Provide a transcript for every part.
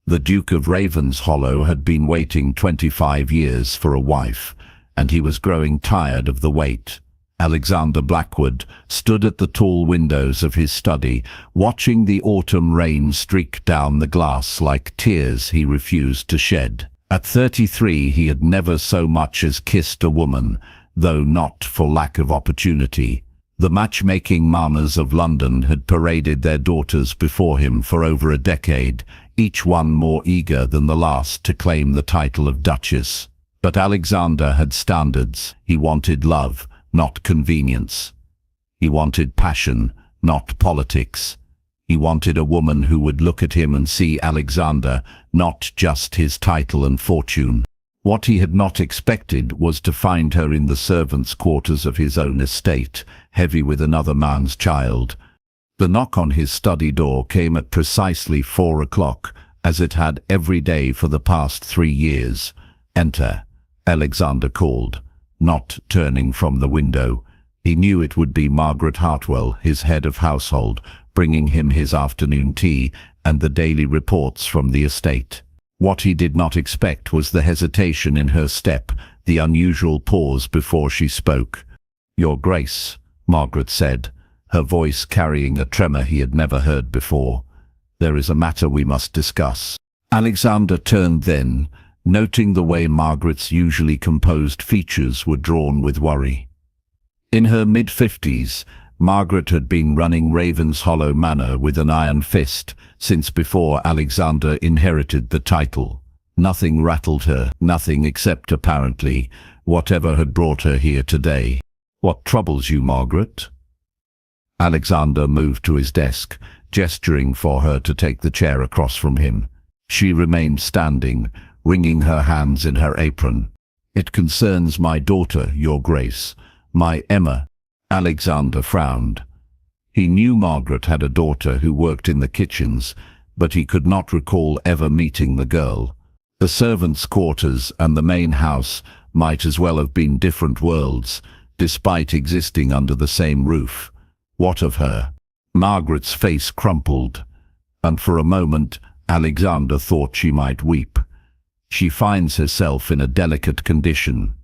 The Duke of Ravenshollow had been waiting 25 years for a wife, and he was growing tired of the wait. Alexander Blackwood stood at the tall windows of his study, watching the autumn rain streak down the glass like tears he refused to shed. At 33 he had never so much as kissed a woman, though not for lack of opportunity. The matchmaking mamas of London had paraded their daughters before him for over a decade, each one more eager than the last to claim the title of Duchess. But Alexander had standards. He wanted love, not convenience. He wanted passion, not politics. He wanted a woman who would look at him and see Alexander, not just his title and fortune. What he had not expected was to find her in the servants' quarters of his own estate, heavy with another man's child. The knock on his study door came at precisely 4 o'clock, as it had every day for the past 3 years. "Enter," Alexander called, not turning from the window. He knew it would be Margaret Hartwell, his head of household, bringing him his afternoon tea and the daily reports from the estate. What he did not expect was the hesitation in her step, the unusual pause before she spoke. "Your Grace," Margaret said, her voice carrying a tremor he had never heard before. "There is a matter we must discuss." Alexander turned then, noting the way Margaret's usually composed features were drawn with worry. In her mid-50s, Margaret had been running Ravenshollow Manor with an iron fist since before Alexander inherited the title. Nothing rattled her, nothing except, apparently, whatever had brought her here today. "What troubles you, Margaret?" Alexander moved to his desk, gesturing for her to take the chair across from him. She remained standing, wringing her hands in her apron. "It concerns my daughter, Your Grace, my Emma." Alexander frowned. He knew Margaret had a daughter who worked in the kitchens, but he could not recall ever meeting the girl. The servants' quarters and the main house might as well have been different worlds, despite existing under the same roof. What of her? Margaret's face crumpled, and for a moment Alexander thought she might weep. "She finds herself in a delicate condition,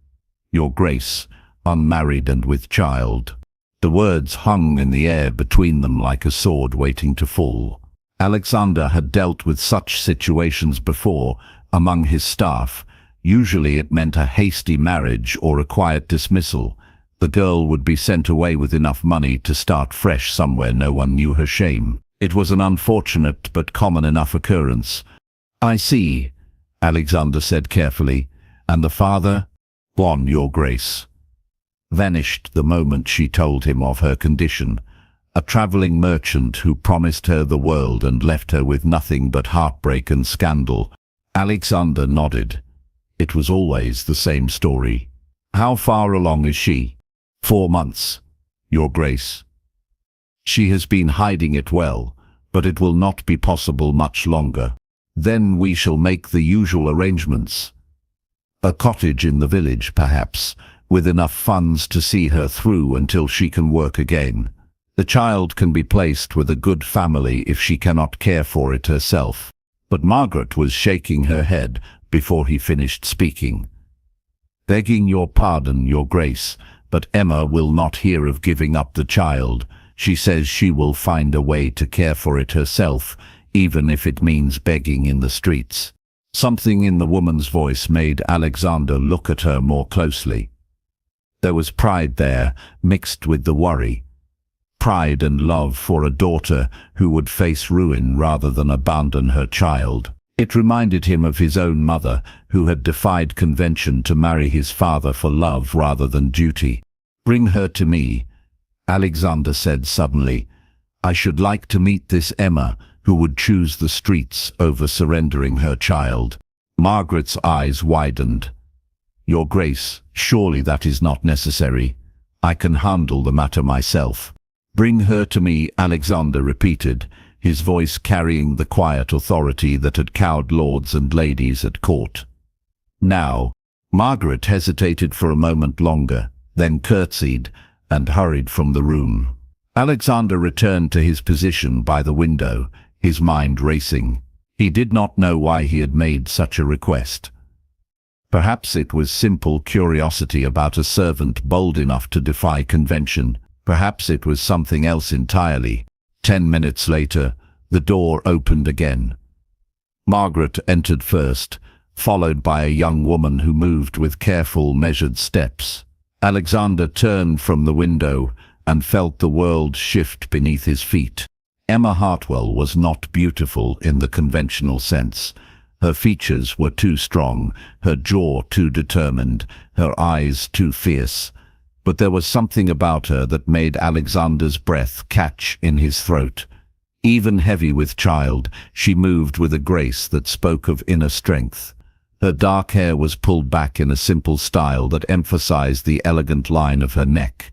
Your Grace, unmarried and with child." The words hung in the air between them like a sword waiting to fall. Alexander had dealt with such situations before among his staff. Usually it meant a hasty marriage or a quiet dismissal. The girl would be sent away with enough money to start fresh somewhere no one knew her shame. It was an unfortunate but common enough occurrence. "I see," Alexander said carefully. "And the father?" "Gone, Your Grace." Vanished the moment she told him of her condition. A travelling merchant who promised her the world and left her with nothing but heartbreak and scandal. Alexander nodded. It was always the same story. "How far along is she?" 4 months, Your Grace." "She has been hiding it well, but it will not be possible much longer. Then we shall make the usual arrangements. A cottage in the village, perhaps, with enough funds to see her through until she can work again. The child can be placed with a good family if she cannot care for it herself." But Margaret was shaking her head before he finished speaking. "Begging your pardon, Your Grace, but Emma will not hear of giving up the child. She says she will find a way to care for it herself, even if it means begging in the streets." Something in the woman's voice made Alexander look at her more closely. There was pride there, mixed with the worry. Pride and love for a daughter who would face ruin rather than abandon her child. It reminded him of his own mother, who had defied convention to marry his father for love rather than duty. "Bring her to me," Alexander said suddenly. "I should like to meet this Emma, who would choose the streets over surrendering her child." Margaret's eyes widened. "Your Grace, surely that is not necessary. I can handle the matter myself." "Bring her to me," Alexander repeated, his voice carrying the quiet authority that had cowed lords and ladies at court. "Now." Margaret hesitated for a moment longer, then curtsied and hurried from the room. Alexander returned to his position by the window, his mind racing. He did not know why he had made such a request. Perhaps it was simple curiosity about a servant bold enough to defy convention. Perhaps it was something else entirely. 10 minutes later, the door opened again. Margaret entered first, followed by a young woman who moved with careful, measured steps. Alexander turned from the window and felt the world shift beneath his feet. Emma Hartwell was not beautiful in the conventional sense. Her features were too strong, her jaw too determined, her eyes too fierce. But there was something about her that made Alexander's breath catch in his throat. Even heavy with child, she moved with a grace that spoke of inner strength. Her dark hair was pulled back in a simple style that emphasized the elegant line of her neck.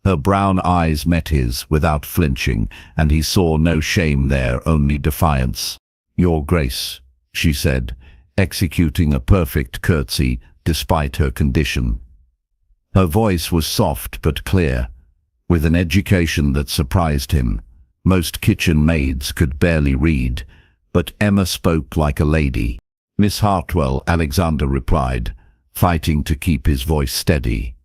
Her brown eyes met his without flinching, and he saw no shame there, only defiance. "Your Grace," she said, executing a perfect curtsy despite her condition. Her voice was soft but clear, with an education that surprised him. Most kitchen maids could barely read, but Emma spoke like a lady. "Miss Hartwell," Alexander replied, fighting to keep his voice steady.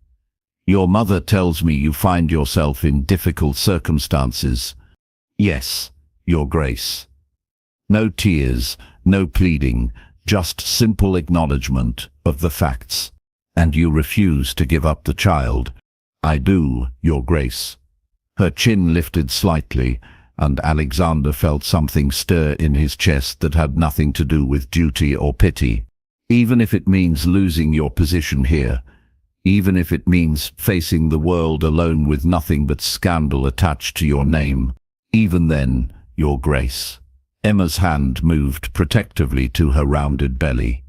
"Your mother tells me you find yourself in difficult circumstances." "Yes, Your Grace." No tears, no pleading, just simple acknowledgement of the facts. "And you refuse to give up the child?" "I do, Your Grace." Her chin lifted slightly, and Alexander felt something stir in his chest that had nothing to do with duty or pity. "Even if it means losing your position here, even if it means facing the world alone with nothing but scandal attached to your name, even then, Your Grace." Emma's hand moved protectively to her rounded belly.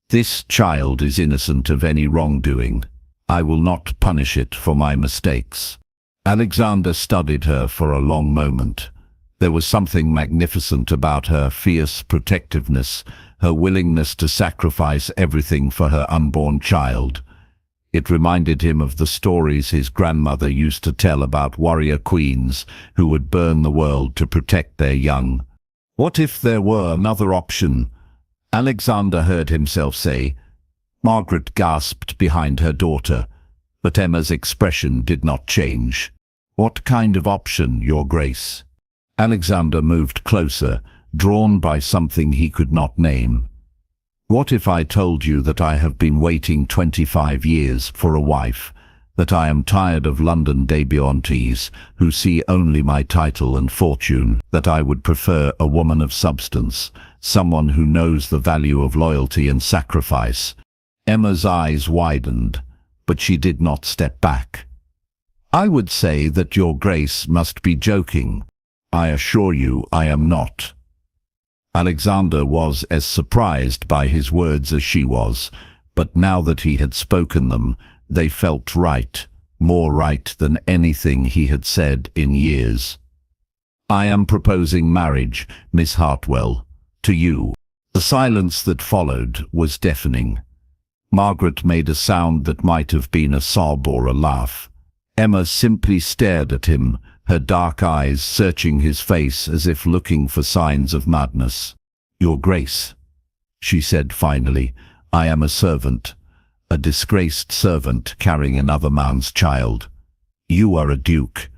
"This child is innocent of any wrongdoing. I will not punish it for my mistakes." Alexander studied her for a long moment. There was something magnificent about her fierce protectiveness, her willingness to sacrifice everything for her unborn child. It reminded him of the stories his grandmother used to tell about warrior queens who would burn the world to protect their young. What if there were another option? Alexander heard himself say. Margaret gasped behind her daughter, but Emma's expression did not change. "What kind of option, Your Grace?" Alexander moved closer, drawn by something he could not name. "What if I told you that I have been waiting 25 years for a wife, that I am tired of London débutantes who see only my title and fortune, that I would prefer a woman of substance, someone who knows the value of loyalty and sacrifice?" Emma's eyes widened, but she did not step back. "I would say that Your Grace must be joking. I assure you I am not." Alexander was as surprised by his words as she was, but now that he had spoken them, they felt right, more right than anything he had said in years. "I am proposing marriage, Miss Hartwell, to you." The silence that followed was deafening. Margaret made a sound that might have been a sob or a laugh. Emma simply stared at him, her dark eyes searching his face as if looking for signs of madness. "Your Grace," she said finally, "I am a servant, a disgraced servant carrying another man's child. You are a duke.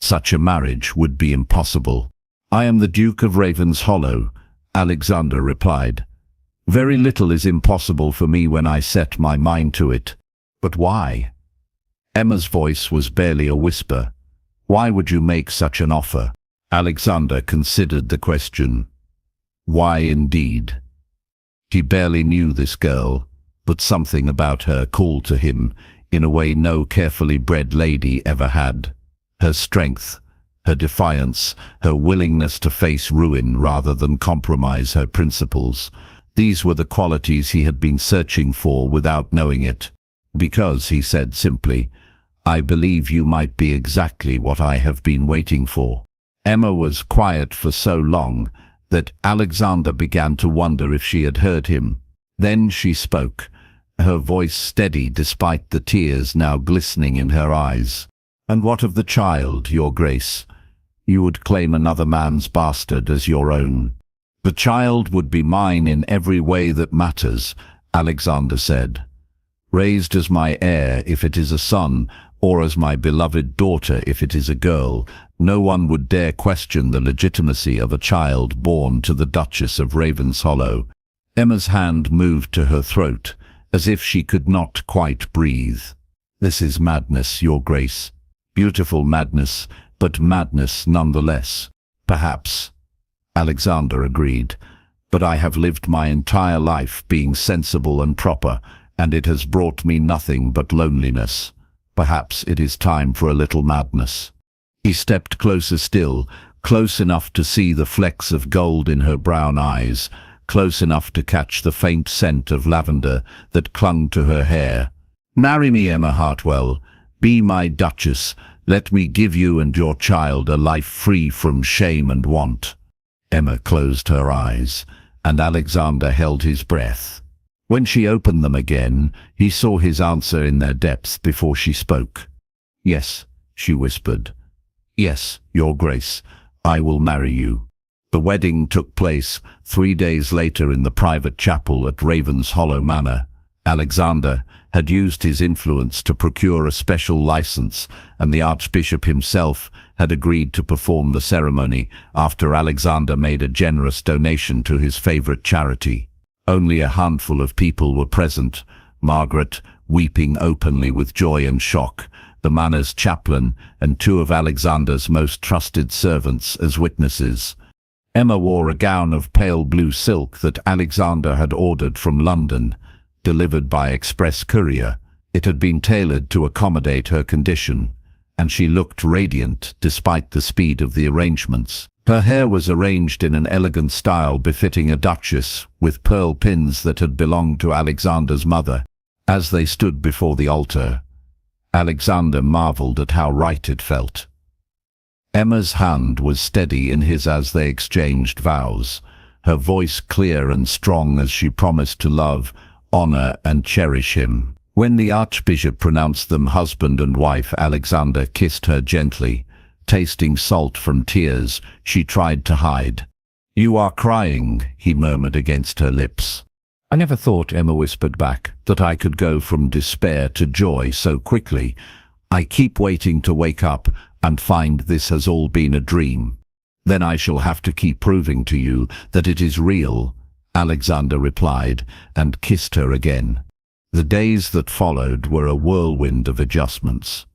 Such a marriage would be impossible." "I am the Duke of Ravenshollow," Alexander replied. "Very little is impossible for me when I set my mind to it. But why?" Emma's voice was barely a whisper. "Why would you make such an offer?" Alexander considered the question. Why indeed? He barely knew this girl, but something about her called to him in a way no carefully bred lady ever had. Her strength, her defiance, her willingness to face ruin rather than compromise her principles. These were the qualities he had been searching for without knowing it. "Because," he said simply, "I believe you might be exactly what I have been waiting for." Emma was quiet for so long that Alexander began to wonder if she had heard him. Then she spoke, her voice steady despite the tears now glistening in her eyes. "And what of the child, Your Grace? You would claim another man's bastard as your own." The child would be mine in every way that matters, Alexander said. Raised as my heir if it is a son, or as my beloved daughter if it is a girl, no one would dare question the legitimacy of a child born to the Duchess of Ravenshollow. Emma's hand moved to her throat, as if she could not quite breathe. This is madness, Your Grace. Beautiful madness, but madness nonetheless. Perhaps, Alexander agreed, but I have lived my entire life being sensible and proper, and it has brought me nothing but loneliness. Perhaps it is time for a little madness. He stepped closer still, close enough to see the flecks of gold in her brown eyes, close enough to catch the faint scent of lavender that clung to her hair. Marry me, Emma Hartwell. Be my Duchess. Let me give you and your child a life free from shame and want. Emma closed her eyes, and Alexander held his breath. When she opened them again, he saw his answer in their depths before she spoke. Yes, she whispered. Yes, Your Grace, I will marry you. The wedding took place 3 days later in the private chapel at Ravenshollow Manor. Alexander had used his influence to procure a special license, and the Archbishop himself had agreed to perform the ceremony after Alexander made a generous donation to his favorite charity. Only a handful of people were present, Margaret weeping openly with joy and shock, the manor's chaplain and 2 of Alexander's most trusted servants as witnesses. Emma wore a gown of pale blue silk that Alexander had ordered from London, delivered by express courier. It had been tailored to accommodate her condition, and she looked radiant despite the speed of the arrangements. Her hair was arranged in an elegant style befitting a duchess, with pearl pins that had belonged to Alexander's mother. As they stood before the altar, Alexander marveled at how right it felt. Emma's hand was steady in his as they exchanged vows, her voice clear and strong as she promised to love, honor, and cherish him. When the Archbishop pronounced them husband and wife, Alexander kissed her gently. Tasting salt from tears she tried to hide. You are crying, he murmured against her lips. I never thought, Emma whispered back, that I could go from despair to joy so quickly. I keep waiting to wake up and find this has all been a dream. Then I shall have to keep proving to you that it is real, Alexander replied, and kissed her again. The days that followed were a whirlwind of adjustments.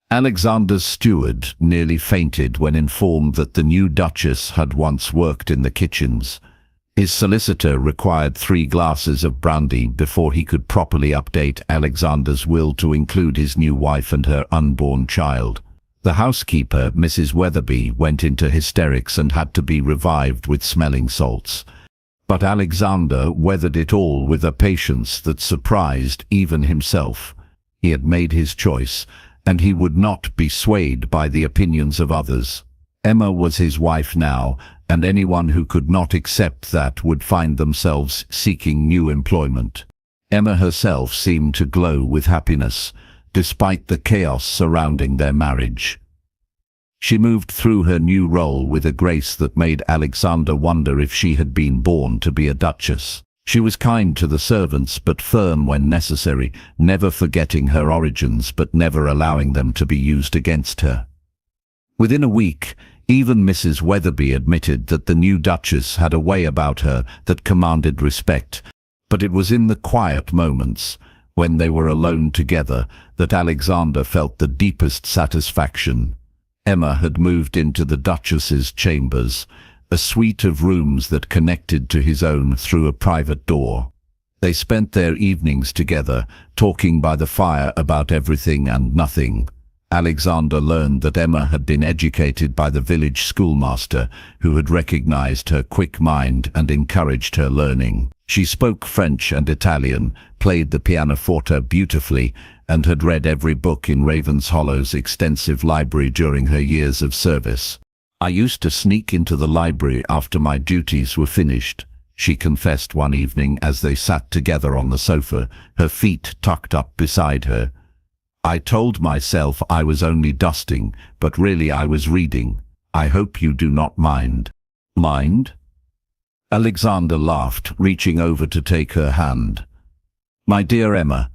Alexander's steward nearly fainted when informed that the new Duchess had once worked in the kitchens. His solicitor required 3 glasses of brandy before he could properly update Alexander's will to include his new wife and her unborn child. The housekeeper, Mrs. Weatherby, went into hysterics and had to be revived with smelling salts. But Alexander weathered it all with a patience that surprised even himself. He had made his choice, and he would not be swayed by the opinions of others. Emma was his wife now, and anyone who could not accept that would find themselves seeking new employment. Emma herself seemed to glow with happiness, despite the chaos surrounding their marriage. She moved through her new role with a grace that made Alexander wonder if she had been born to be a duchess. She was kind to the servants but firm when necessary, never forgetting her origins but never allowing them to be used against her. Within a week, even Mrs. Weatherby admitted that the new Duchess had a way about her that commanded respect, but it was in the quiet moments, when they were alone together, that Alexander felt the deepest satisfaction. Emma had moved into the Duchess's chambers, a suite of rooms that connected to his own through a private door. They spent their evenings together, talking by the fire about everything and nothing. Alexander learned that Emma had been educated by the village schoolmaster, who had recognized her quick mind and encouraged her learning. She spoke French and Italian, played the pianoforte beautifully, and had read every book in Ravenshallow's extensive library during her years of service. I used to sneak into the library after my duties were finished, she confessed one evening as they sat together on the sofa, her feet tucked up beside her. I told myself I was only dusting, but really I was reading. I hope you do not mind. Mind? Alexander laughed, reaching over to take her hand. My dear Emma,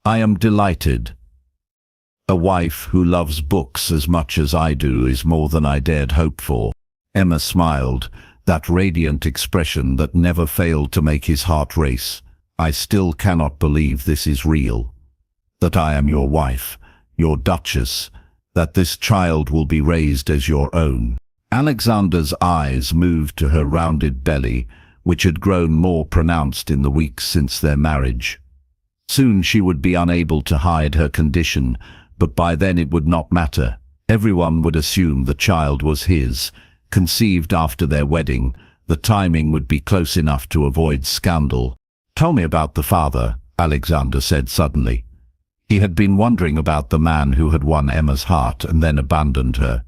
I am delighted. A wife who loves books as much as I do is more than I dared hope for. Emma smiled, that radiant expression that never failed to make his heart race. I still cannot believe this is real. That I am your wife, your Duchess, that this child will be raised as your own. Alexander's eyes moved to her rounded belly, which had grown more pronounced in the weeks since their marriage. Soon she would be unable to hide her condition, but by then it would not matter. Everyone would assume the child was his, conceived after their wedding. The timing would be close enough to avoid scandal. Tell me about the father, Alexander said suddenly. He had been wondering about the man who had won Emma's heart and then abandoned her,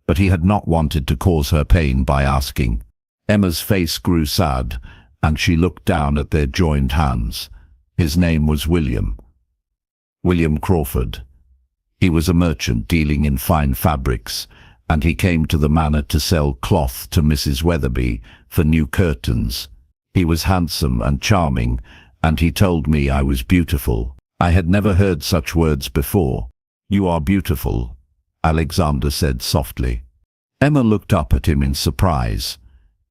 but he had not wanted to cause her pain by asking. Emma's face grew sad, and she looked down at their joined hands. His name was William Crawford. He was a merchant dealing in fine fabrics, and he came to the manor to sell cloth to Mrs. Weatherby for new curtains. He was handsome and charming, and he told me I was beautiful. I had never heard such words before. You are beautiful, Alexander said softly. Emma looked up at him in surprise.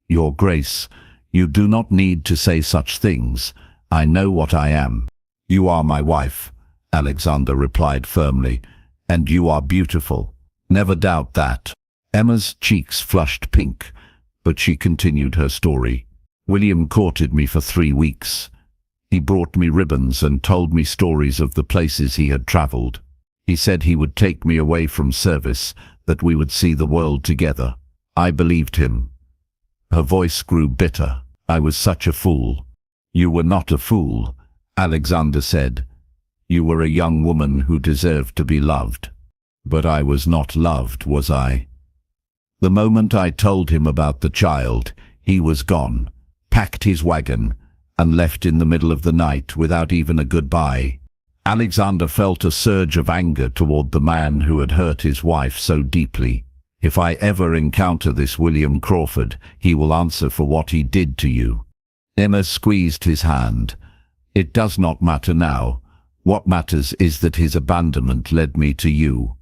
Your Grace, you do not need to say such things. I know what I am. You are my wife, Alexander replied firmly, and you are beautiful. Never doubt that. Emma's cheeks flushed pink, but she continued her story. William courted me for 3 weeks. He brought me ribbons and told me stories of the places he had traveled. He said he would take me away from service, that we would see the world together. I believed him. Her voice grew bitter. I was such a fool. You were not a fool, Alexander said. You were a young woman who deserved to be loved. But I was not loved, was I? The moment I told him about the child, he was gone, packed his wagon, and left in the middle of the night without even a goodbye. Alexander felt a surge of anger toward the man who had hurt his wife so deeply. If I ever encounter this William Crawford, he will answer for what he did to you. Emma squeezed his hand. It does not matter now. What matters is that his abandonment led me to you.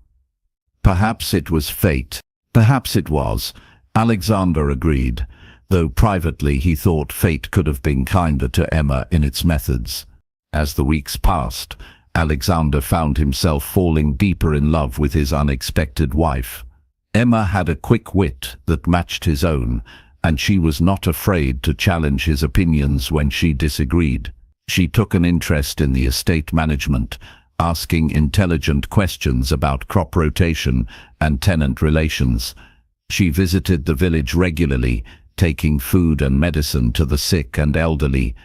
Perhaps it was fate. Perhaps it was, Alexander agreed, though privately he thought fate could have been kinder to Emma in its methods. As the weeks passed, Alexander found himself falling deeper in love with his unexpected wife. Emma had a quick wit that matched his own, and she was not afraid to challenge his opinions when she disagreed. She took an interest in the estate management, asking intelligent questions about crop rotation and tenant relations. She visited the village regularly, taking food and medicine to the sick and elderly.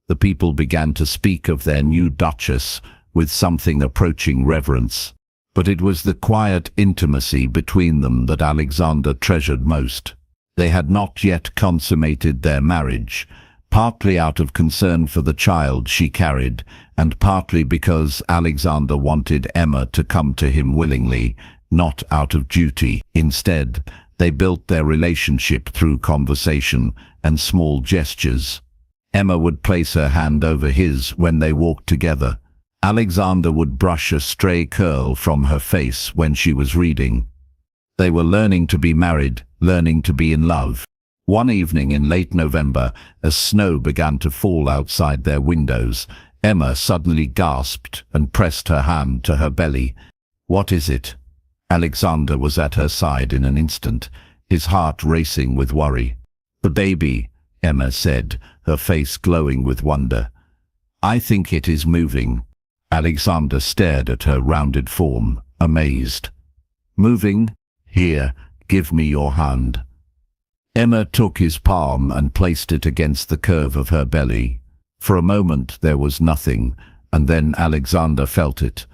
The people began to speak of their new Duchess with something approaching reverence. But it was the quiet intimacy between them that Alexander treasured most. They had not yet consummated their marriage, partly out of concern for the child she carried, and partly because Alexander wanted Emma to come to him willingly, not out of duty. Instead, they built their relationship through conversation and small gestures. Emma would place her hand over his when they walked together. Alexander would brush a stray curl from her face when she was reading. They were learning to be married, learning to be in love. One evening in late November, as snow began to fall outside their windows, Emma suddenly gasped and pressed her hand to her belly. What is it? Alexander was at her side in an instant, his heart racing with worry. The baby, Emma said, her face glowing with wonder. I think it is moving. Alexander stared at her rounded form, amazed. Moving? Here, give me your hand. Emma took his palm and placed it against the curve of her belly. For a moment there was nothing, and then Alexander felt it,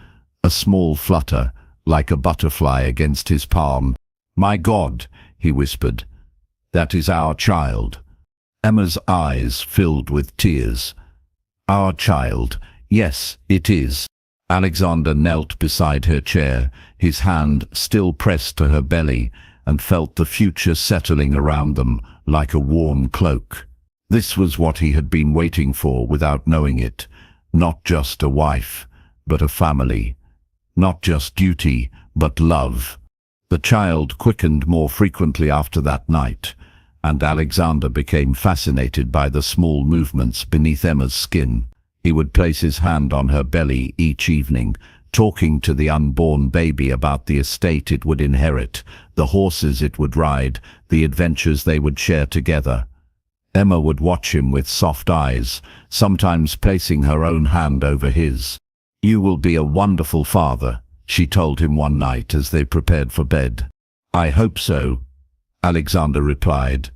a small flutter, like a butterfly against his palm. My God, he whispered. That is our child. Emma's eyes filled with tears. Our child. Yes, it is. Alexander knelt beside her chair, his hand still pressed to her belly, and felt the future settling around them like a warm cloak. This was what he had been waiting for without knowing it. Not just a wife, but a family. Not just duty, but love. The child quickened more frequently after that night, and Alexander became fascinated by the small movements beneath Emma's skin. He would place his hand on her belly each evening, talking to the unborn baby about the estate it would inherit, the horses it would ride, the adventures they would share together. Emma would watch him with soft eyes, sometimes placing her own hand over his. "You will be a wonderful father," she told him one night as they prepared for bed. "I hope so," Alexander replied.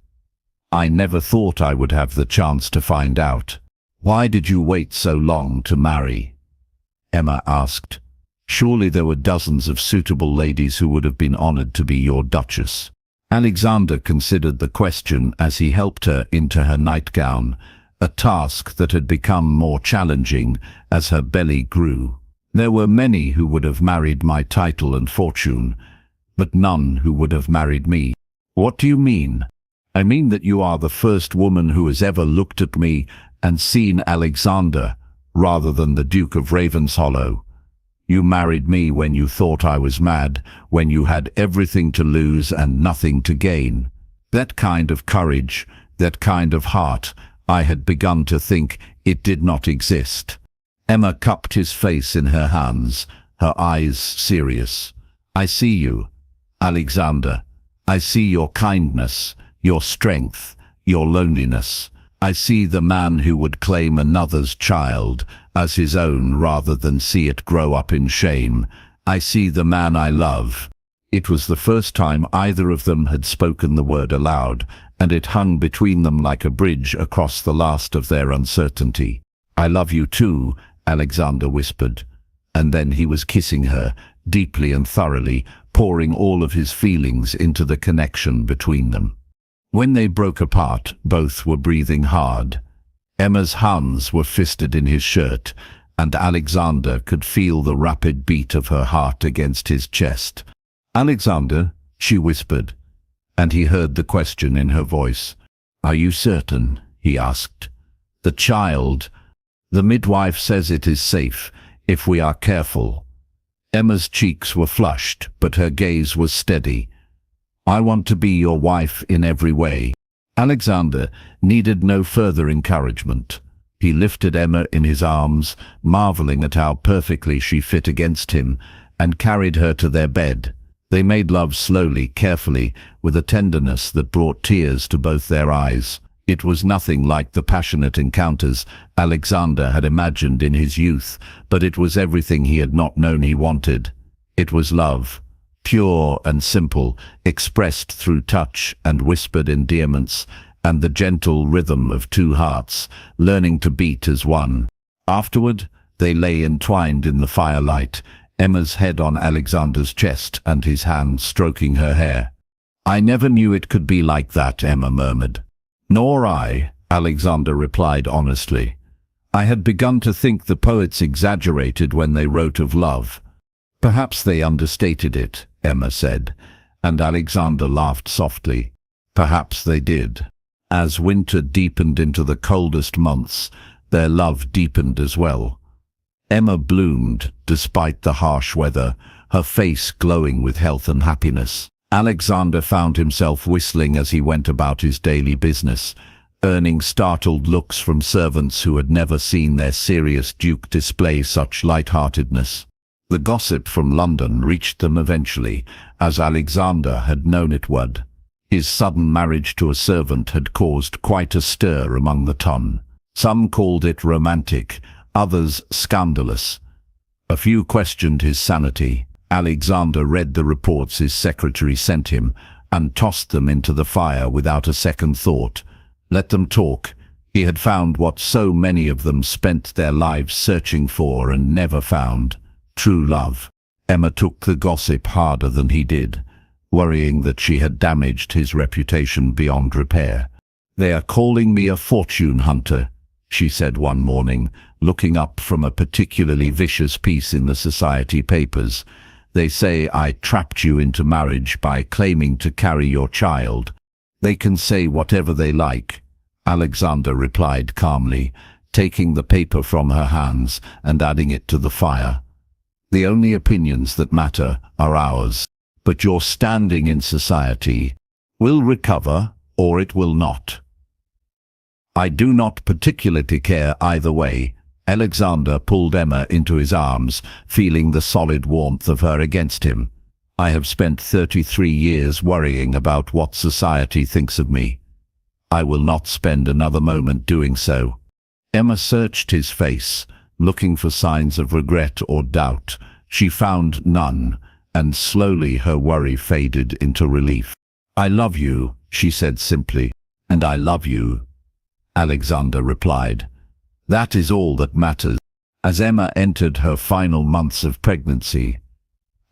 "I never thought I would have the chance to find out." "Why did you wait so long to marry?" Emma asked. "Surely there were dozens of suitable ladies who would have been honored to be your duchess." Alexander considered the question as he helped her into her nightgown, a task that had become more challenging as her belly grew. "There were many who would have married my title and fortune, but none who would have married me." "What do you mean?" "I mean that you are the first woman who has ever looked at me and seen Alexander rather than the Duke of Ravenshollow. You married me when you thought I was mad, when you had everything to lose and nothing to gain. That kind of courage, that kind of heart, I had begun to think it did not exist." Emma cupped his face in her hands, her eyes serious. "I see you, Alexander. I see your kindness, your strength, your loneliness. I see the man who would claim another's child as his own rather than see it grow up in shame. I see the man I love." It was the first time either of them had spoken the word aloud, and it hung between them like a bridge across the last of their uncertainty. "I love you too," Alexander whispered. And then he was kissing her, deeply and thoroughly, pouring all of his feelings into the connection between them. When they broke apart, both were breathing hard. Emma's hands were fisted in his shirt, and Alexander could feel the rapid beat of her heart against his chest. "Alexander," she whispered, and he heard the question in her voice. "Are you certain?" he asked. "The child, the midwife says it is safe, if we are careful." Emma's cheeks were flushed, but her gaze was steady. "I want to be your wife in every way." Alexander needed no further encouragement. He lifted Emma in his arms, marveling at how perfectly she fit against him, and carried her to their bed. They made love slowly, carefully, with a tenderness that brought tears to both their eyes. It was nothing like the passionate encounters Alexander had imagined in his youth, but it was everything he had not known he wanted. It was love, pure and simple, expressed through touch and whispered endearments, and the gentle rhythm of two hearts, learning to beat as one. Afterward, they lay entwined in the firelight, Emma's head on Alexander's chest and his hand stroking her hair. "I never knew it could be like that," Emma murmured. "Nor I," Alexander replied honestly. "I had begun to think the poets exaggerated when they wrote of love." "Perhaps they understated it," Emma said, and Alexander laughed softly. "Perhaps they did." As winter deepened into the coldest months, their love deepened as well. Emma bloomed despite the harsh weather, her face glowing with health and happiness. Alexander found himself whistling as he went about his daily business, earning startled looks from servants who had never seen their serious duke display such light-heartedness. The gossip from London reached them eventually, as Alexander had known it would. His sudden marriage to a servant had caused quite a stir among the ton. Some called it romantic, others scandalous. A few questioned his sanity. Alexander read the reports his secretary sent him and tossed them into the fire without a second thought. Let them talk. He had found what so many of them spent their lives searching for and never found: true love. Emma took the gossip harder than he did, worrying that she had damaged his reputation beyond repair. "They are calling me a fortune hunter," she said one morning, looking up from a particularly vicious piece in the society papers. "They say I trapped you into marriage by claiming to carry your child. They can say whatever they like. Alexander replied calmly, taking the paper from her hands and adding it to the fire. The only opinions that matter are ours, but your standing in society will recover or it will not. I do not particularly care either way. Alexander pulled Emma into his arms, feeling the solid warmth of her against him. I have spent 33 years worrying about what society thinks of me. I will not spend another moment doing so. Emma searched his face, looking for signs of regret or doubt. She found none, and slowly her worry faded into relief. I love you, she said simply, and I love you, Alexander replied. That is all that matters. As Emma entered her final months of pregnancy,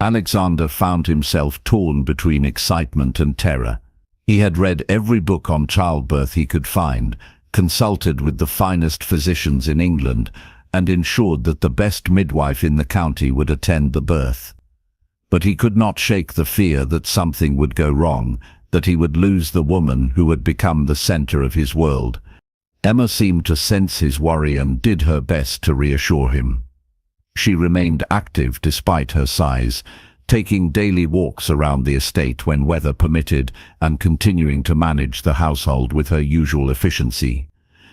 Alexander found himself torn between excitement and terror. He had read every book on childbirth he could find, consulted with the finest physicians in England, and ensured that the best midwife in the county would attend the birth. But he could not shake the fear that something would go wrong, that he would lose the woman who had become the center of his world. Emma seemed to sense his worry and did her best to reassure him. She remained active despite her size, taking daily walks around the estate when weather permitted and continuing to manage the household with her usual efficiency.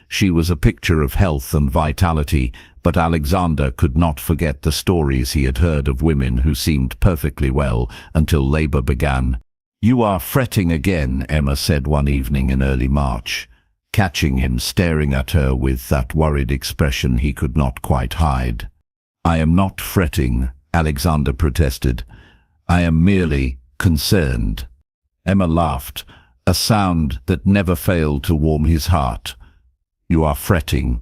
She was a picture of health and vitality, but Alexander could not forget the stories he had heard of women who seemed perfectly well until labor began. "You are fretting again," Emma said one evening in early March, catching him staring at her with that worried expression he could not quite hide. "I am not fretting," Alexander protested. "I am merely concerned." Emma laughed, a sound that never failed to warm his heart. "You are fretting.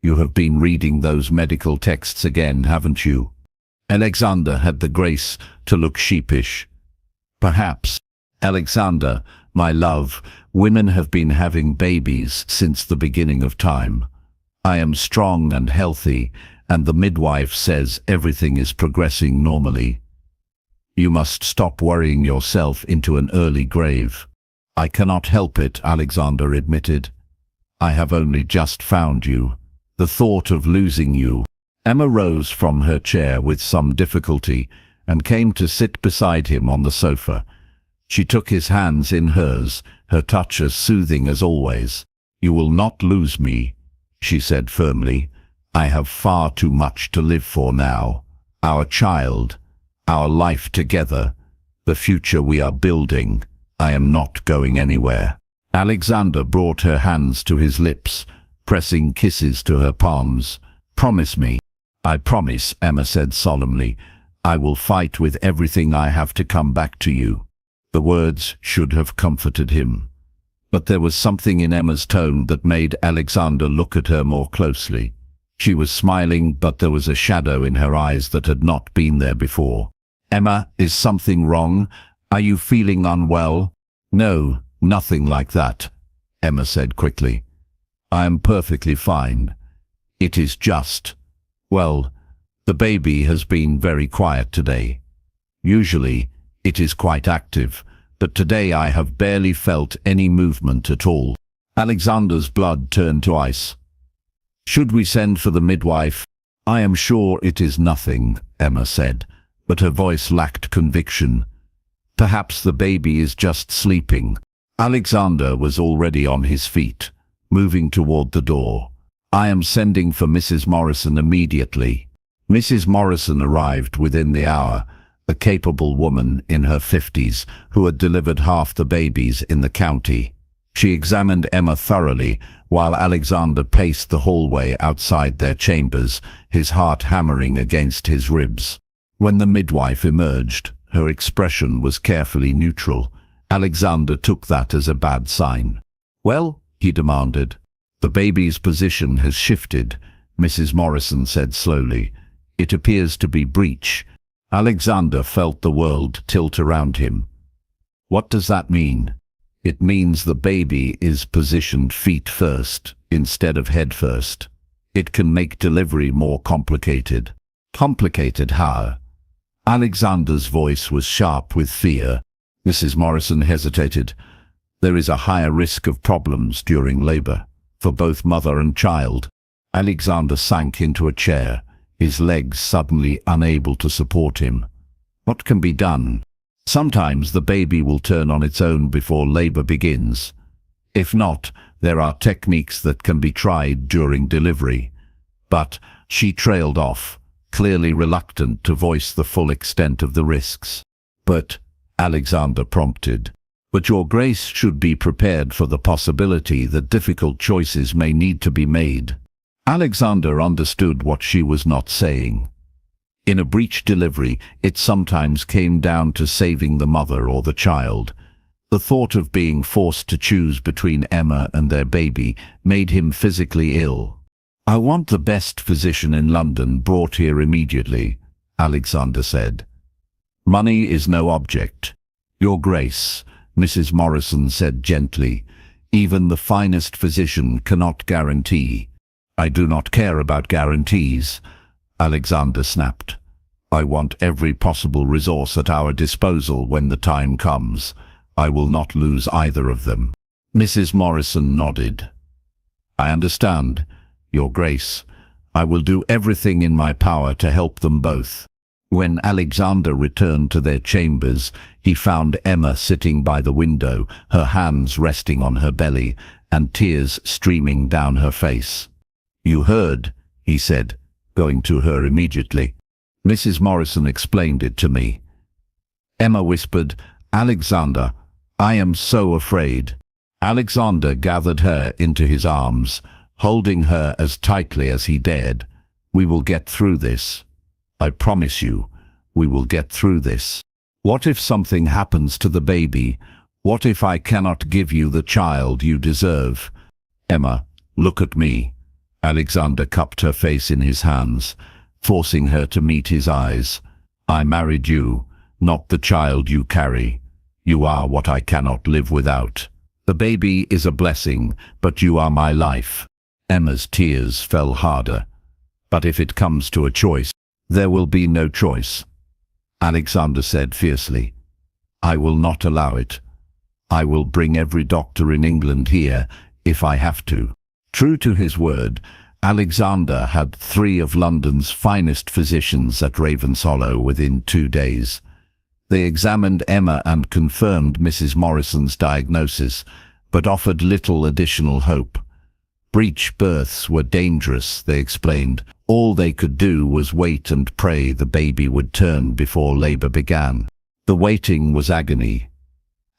You have been reading those medical texts again, haven't you?" Alexander had the grace to look sheepish. "Perhaps, Alexander, my love, women have been having babies since the beginning of time. I am strong and healthy, and the midwife says everything is progressing normally. You must stop worrying yourself into an early grave." "I cannot help it," Alexander admitted. "I have only just found you. The thought of losing you." Emma rose from her chair with some difficulty and came to sit beside him on the sofa. She took his hands in hers, her touch as soothing as always. "You will not lose me," she said firmly. "I have far too much to live for now. Our child, our life together, the future we are building. I am not going anywhere." Alexander brought her hands to his lips, pressing kisses to her palms. "Promise me." "I promise," Emma said solemnly. "I will fight with everything I have to come back to you." The words should have comforted him, but there was something in Emma's tone that made Alexander look at her more closely. She was smiling, but there was a shadow in her eyes that had not been there before. "Emma, is something wrong? Are you feeling unwell?" "No, nothing like that," Emma said quickly. "I am perfectly fine. It is just, well, the baby has been very quiet today. Usually, it is quite active, but today I have barely felt any movement at all." Alexander's blood turned to ice. "Should we send for the midwife?" "I am sure it is nothing," Emma said, but her voice lacked conviction. "Perhaps the baby is just sleeping." Alexander was already on his feet, moving toward the door. "I am sending for Mrs. Morrison immediately." Mrs. Morrison arrived within the hour, a capable woman in her 50s who had delivered half the babies in the county. She examined Emma thoroughly while Alexander paced the hallway outside their chambers, his heart hammering against his ribs. When the midwife emerged, her expression was carefully neutral. Alexander took that as a bad sign. "Well?" he demanded. "The baby's position has shifted," Mrs. Morrison said slowly. "It appears to be breech." Alexander felt the world tilt around him. "What does that mean?" "It means the baby is positioned feet first instead of head first. It can make delivery more complicated." "Complicated how?" Alexander's voice was sharp with fear. Mrs. Morrison hesitated. There is a higher risk of problems during labor, for both mother and child. Alexander sank into a chair, his legs suddenly unable to support him. What can be done? Sometimes the baby will turn on its own before labor begins. If not, there are techniques that can be tried during delivery. But she trailed off, clearly reluctant to voice the full extent of the risks. But, Alexander prompted, but your grace should be prepared for the possibility that difficult choices may need to be made. Alexander understood what she was not saying. In a breech delivery, it sometimes came down to saving the mother or the child. The thought of being forced to choose between Emma and their baby made him physically ill. I want the best physician in London brought here immediately, Alexander said. Money is no object. Your Grace, Mrs. Morrison said gently, even the finest physician cannot guarantee. I do not care about guarantees, Alexander snapped. I want every possible resource at our disposal when the time comes. I will not lose either of them. Mrs. Morrison nodded. I understand, Your Grace. I will do everything in my power to help them both. When Alexander returned to their chambers, he found Emma sitting by the window, her hands resting on her belly, and tears streaming down her face. You heard, he said, going to her immediately. Mrs. Morrison explained it to me. Emma whispered, Alexander, I am so afraid. Alexander gathered her into his arms, holding her as tightly as he dared. We will get through this. I promise you, we will get through this. What if something happens to the baby? What if I cannot give you the child you deserve? Emma, look at me. Alexander cupped her face in his hands, forcing her to meet his eyes. I married you, not the child you carry. You are what I cannot live without. The baby is a blessing, but you are my life. Emma's tears fell harder. But if it comes to a choice, there will be no choice. Alexander said fiercely. I will not allow it. I will bring every doctor in England here, if I have to. True to his word, Alexander had 3 of London's finest physicians at Ravenshollow within 2 days. They examined Emma and confirmed Mrs. Morrison's diagnosis, but offered little additional hope. Breech births were dangerous, they explained. All they could do was wait and pray the baby would turn before labor began. The waiting was agony.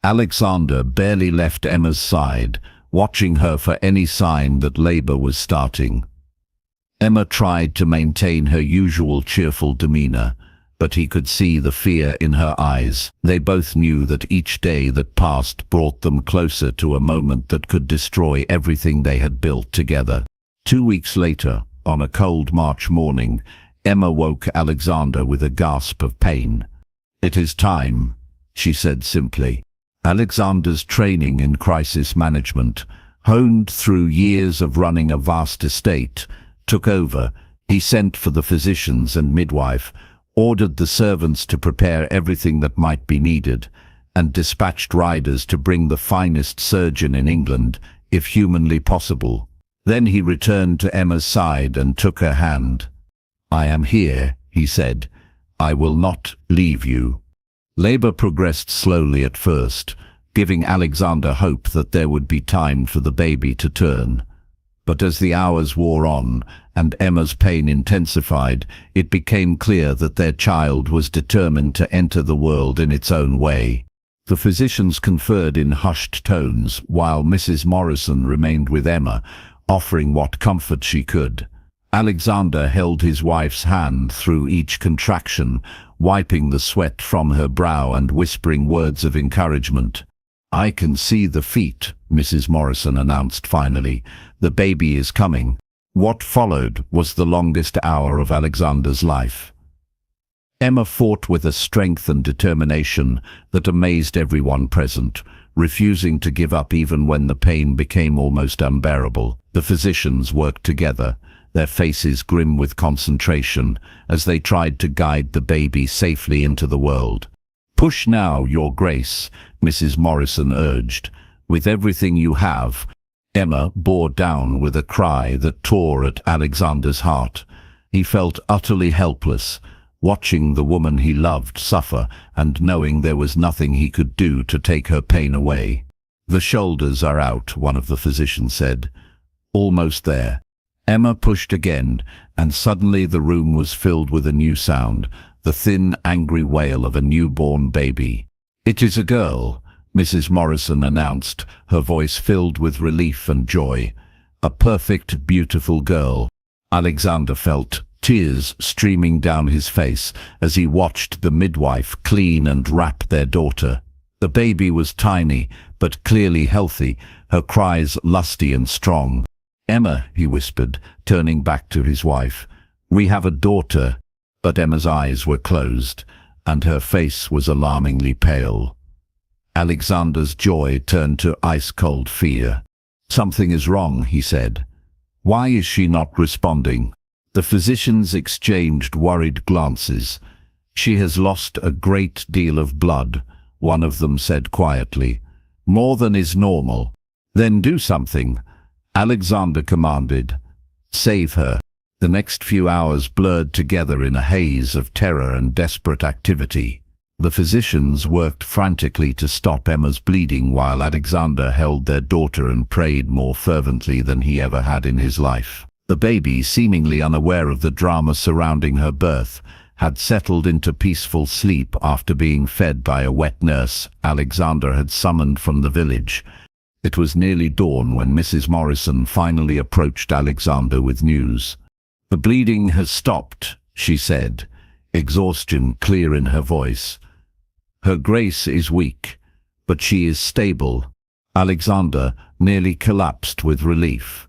Alexander barely left Emma's side, watching her for any sign that labor was starting. Emma tried to maintain her usual cheerful demeanor, but he could see the fear in her eyes. They both knew that each day that passed brought them closer to a moment that could destroy everything they had built together. 2 weeks later, on a cold March morning, Emma woke Alexander with a gasp of pain. It is time, she said simply. Alexander's training in crisis management, honed through years of running a vast estate, took over. He sent for the physicians and midwife, ordered the servants to prepare everything that might be needed, and dispatched riders to bring the finest surgeon in England, if humanly possible. Then he returned to Emma's side and took her hand. I am here, he said. I will not leave you. Labor progressed slowly at first, giving Alexander hope that there would be time for the baby to turn. But as the hours wore on and Emma's pain intensified, it became clear that their child was determined to enter the world in its own way. The physicians conferred in hushed tones, while Mrs. Morrison remained with Emma, offering what comfort she could. Alexander held his wife's hand through each contraction, wiping the sweat from her brow and whispering words of encouragement. I can see the feet, Mrs. Morrison announced finally. The baby is coming. What followed was the longest hour of Alexander's life. Emma fought with a strength and determination that amazed everyone present, refusing to give up even when the pain became almost unbearable. The physicians worked together, their faces grim with concentration, as they tried to guide the baby safely into the world. Push now, Your Grace, Mrs. Morrison urged. with everything you have. Emma bore down with a cry that tore at Alexander's heart. He felt utterly helpless, watching the woman he loved suffer and knowing there was nothing he could do to take her pain away. "The shoulders are out," one of the physicians said. "Almost there." Emma pushed again, and suddenly the room was filled with a new sound, the thin, angry wail of a newborn baby. "It is a girl," Mrs. Morrison announced, her voice filled with relief and joy. "A perfect, beautiful girl." Alexander felt tears streaming down his face as he watched the midwife clean and wrap their daughter. The baby was tiny, but clearly healthy, her cries lusty and strong. "Emma," he whispered, turning back to his wife, "we have a daughter." But Emma's eyes were closed, and her face was alarmingly pale. Alexander's joy turned to ice-cold fear. "Something is wrong," he said. "Why is she not responding?" The physicians exchanged worried glances. "She has lost a great deal of blood," one of them said quietly. "More than is normal." "Then do something," Alexander commanded. "Save her." The next few hours blurred together in a haze of terror and desperate activity. The physicians worked frantically to stop Emma's bleeding while Alexander held their daughter and prayed more fervently than he ever had in his life. The baby, seemingly unaware of the drama surrounding her birth, had settled into peaceful sleep after being fed by a wet nurse Alexander had summoned from the village. It was nearly dawn when Mrs. Morrison finally approached Alexander with news. "The bleeding has stopped," she said, exhaustion clear in her voice. "Her grace is weak, but she is stable." Alexander nearly collapsed with relief.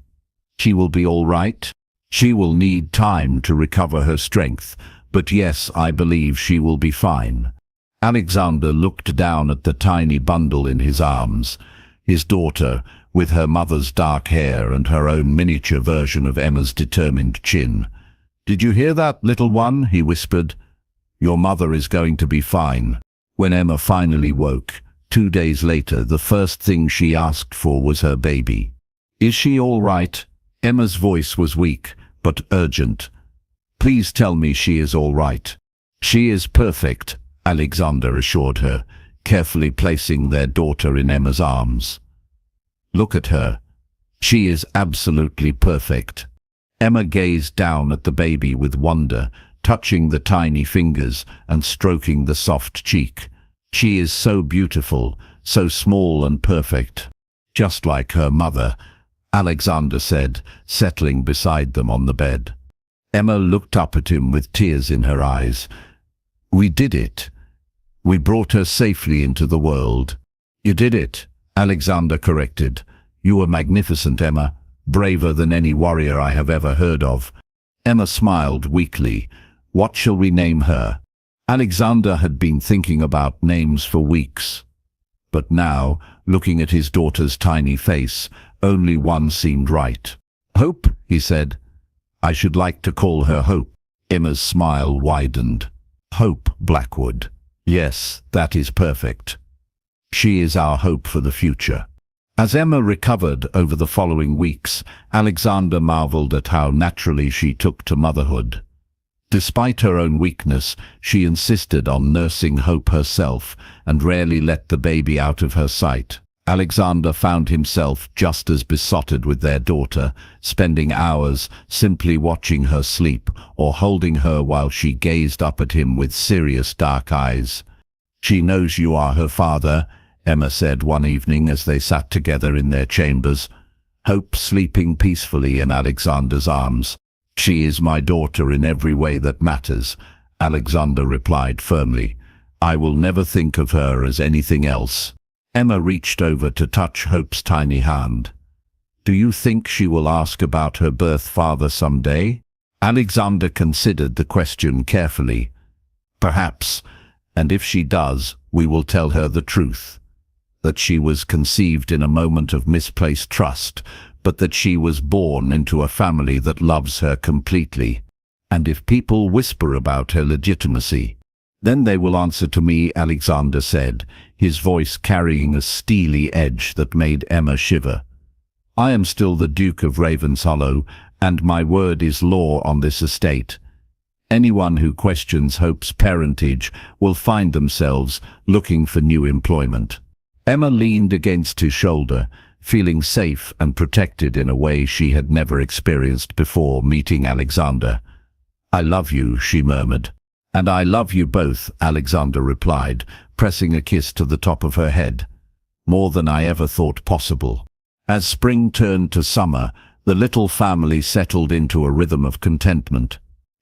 "She will be all right. She will need time to recover her strength, but yes, I believe she will be fine." Alexander looked down at the tiny bundle in his arms. His daughter, with her mother's dark hair and her own miniature version of Emma's determined chin. "Did you hear that, little one?" he whispered. "Your mother is going to be fine." When Emma finally woke, 2 days later, the first thing she asked for was her baby. "Is she all right?" Emma's voice was weak, but urgent. "Please tell me she is all right." "She is perfect," Alexander assured her, carefully placing their daughter in Emma's arms. "Look at her. She is absolutely perfect." Emma gazed down at the baby with wonder, touching the tiny fingers and stroking the soft cheek. "She is so beautiful, so small and perfect. Just like her mother," Alexander said, settling beside them on the bed. Emma looked up at him with tears in her eyes. "We did it. We brought her safely into the world." "You did it," Alexander corrected. "You were magnificent, Emma, braver than any warrior I have ever heard of." Emma smiled weakly. "What shall we name her?" Alexander had been thinking about names for weeks. But now, looking at his daughter's tiny face, only one seemed right. "Hope," he said. "I should like to call her Hope." Emma's smile widened. "Hope Blackwood. Yes, that is perfect. She is our hope for the future." As Emma recovered over the following weeks, Alexander marveled at how naturally she took to motherhood. Despite her own weakness, she insisted on nursing Hope herself and rarely let the baby out of her sight. Alexander found himself just as besotted with their daughter, spending hours simply watching her sleep or holding her while she gazed up at him with serious dark eyes. "She knows you are her father," Emma said one evening as they sat together in their chambers, Hope sleeping peacefully in Alexander's arms. "She is my daughter in every way that matters," Alexander replied firmly. "I will never think of her as anything else." Emma reached over to touch Hope's tiny hand. "Do you think she will ask about her birth father someday?" Alexander considered the question carefully. "Perhaps, and if she does, we will tell her the truth. That she was conceived in a moment of misplaced trust, but that she was born into a family that loves her completely. And if people whisper about her legitimacy, Then they will answer to me, Alexander said, his voice carrying a steely edge that made Emma shiver. I am still the Duke of Ravenshollow, and my word is law on this estate. Anyone who questions Hope's parentage will find themselves looking for new employment. Emma leaned against his shoulder, feeling safe and protected in a way she had never experienced before meeting Alexander. I love you, she murmured. And I love you both, Alexander replied, pressing a kiss to the top of her head. More than I ever thought possible. As spring turned to summer, the little family settled into a rhythm of contentment.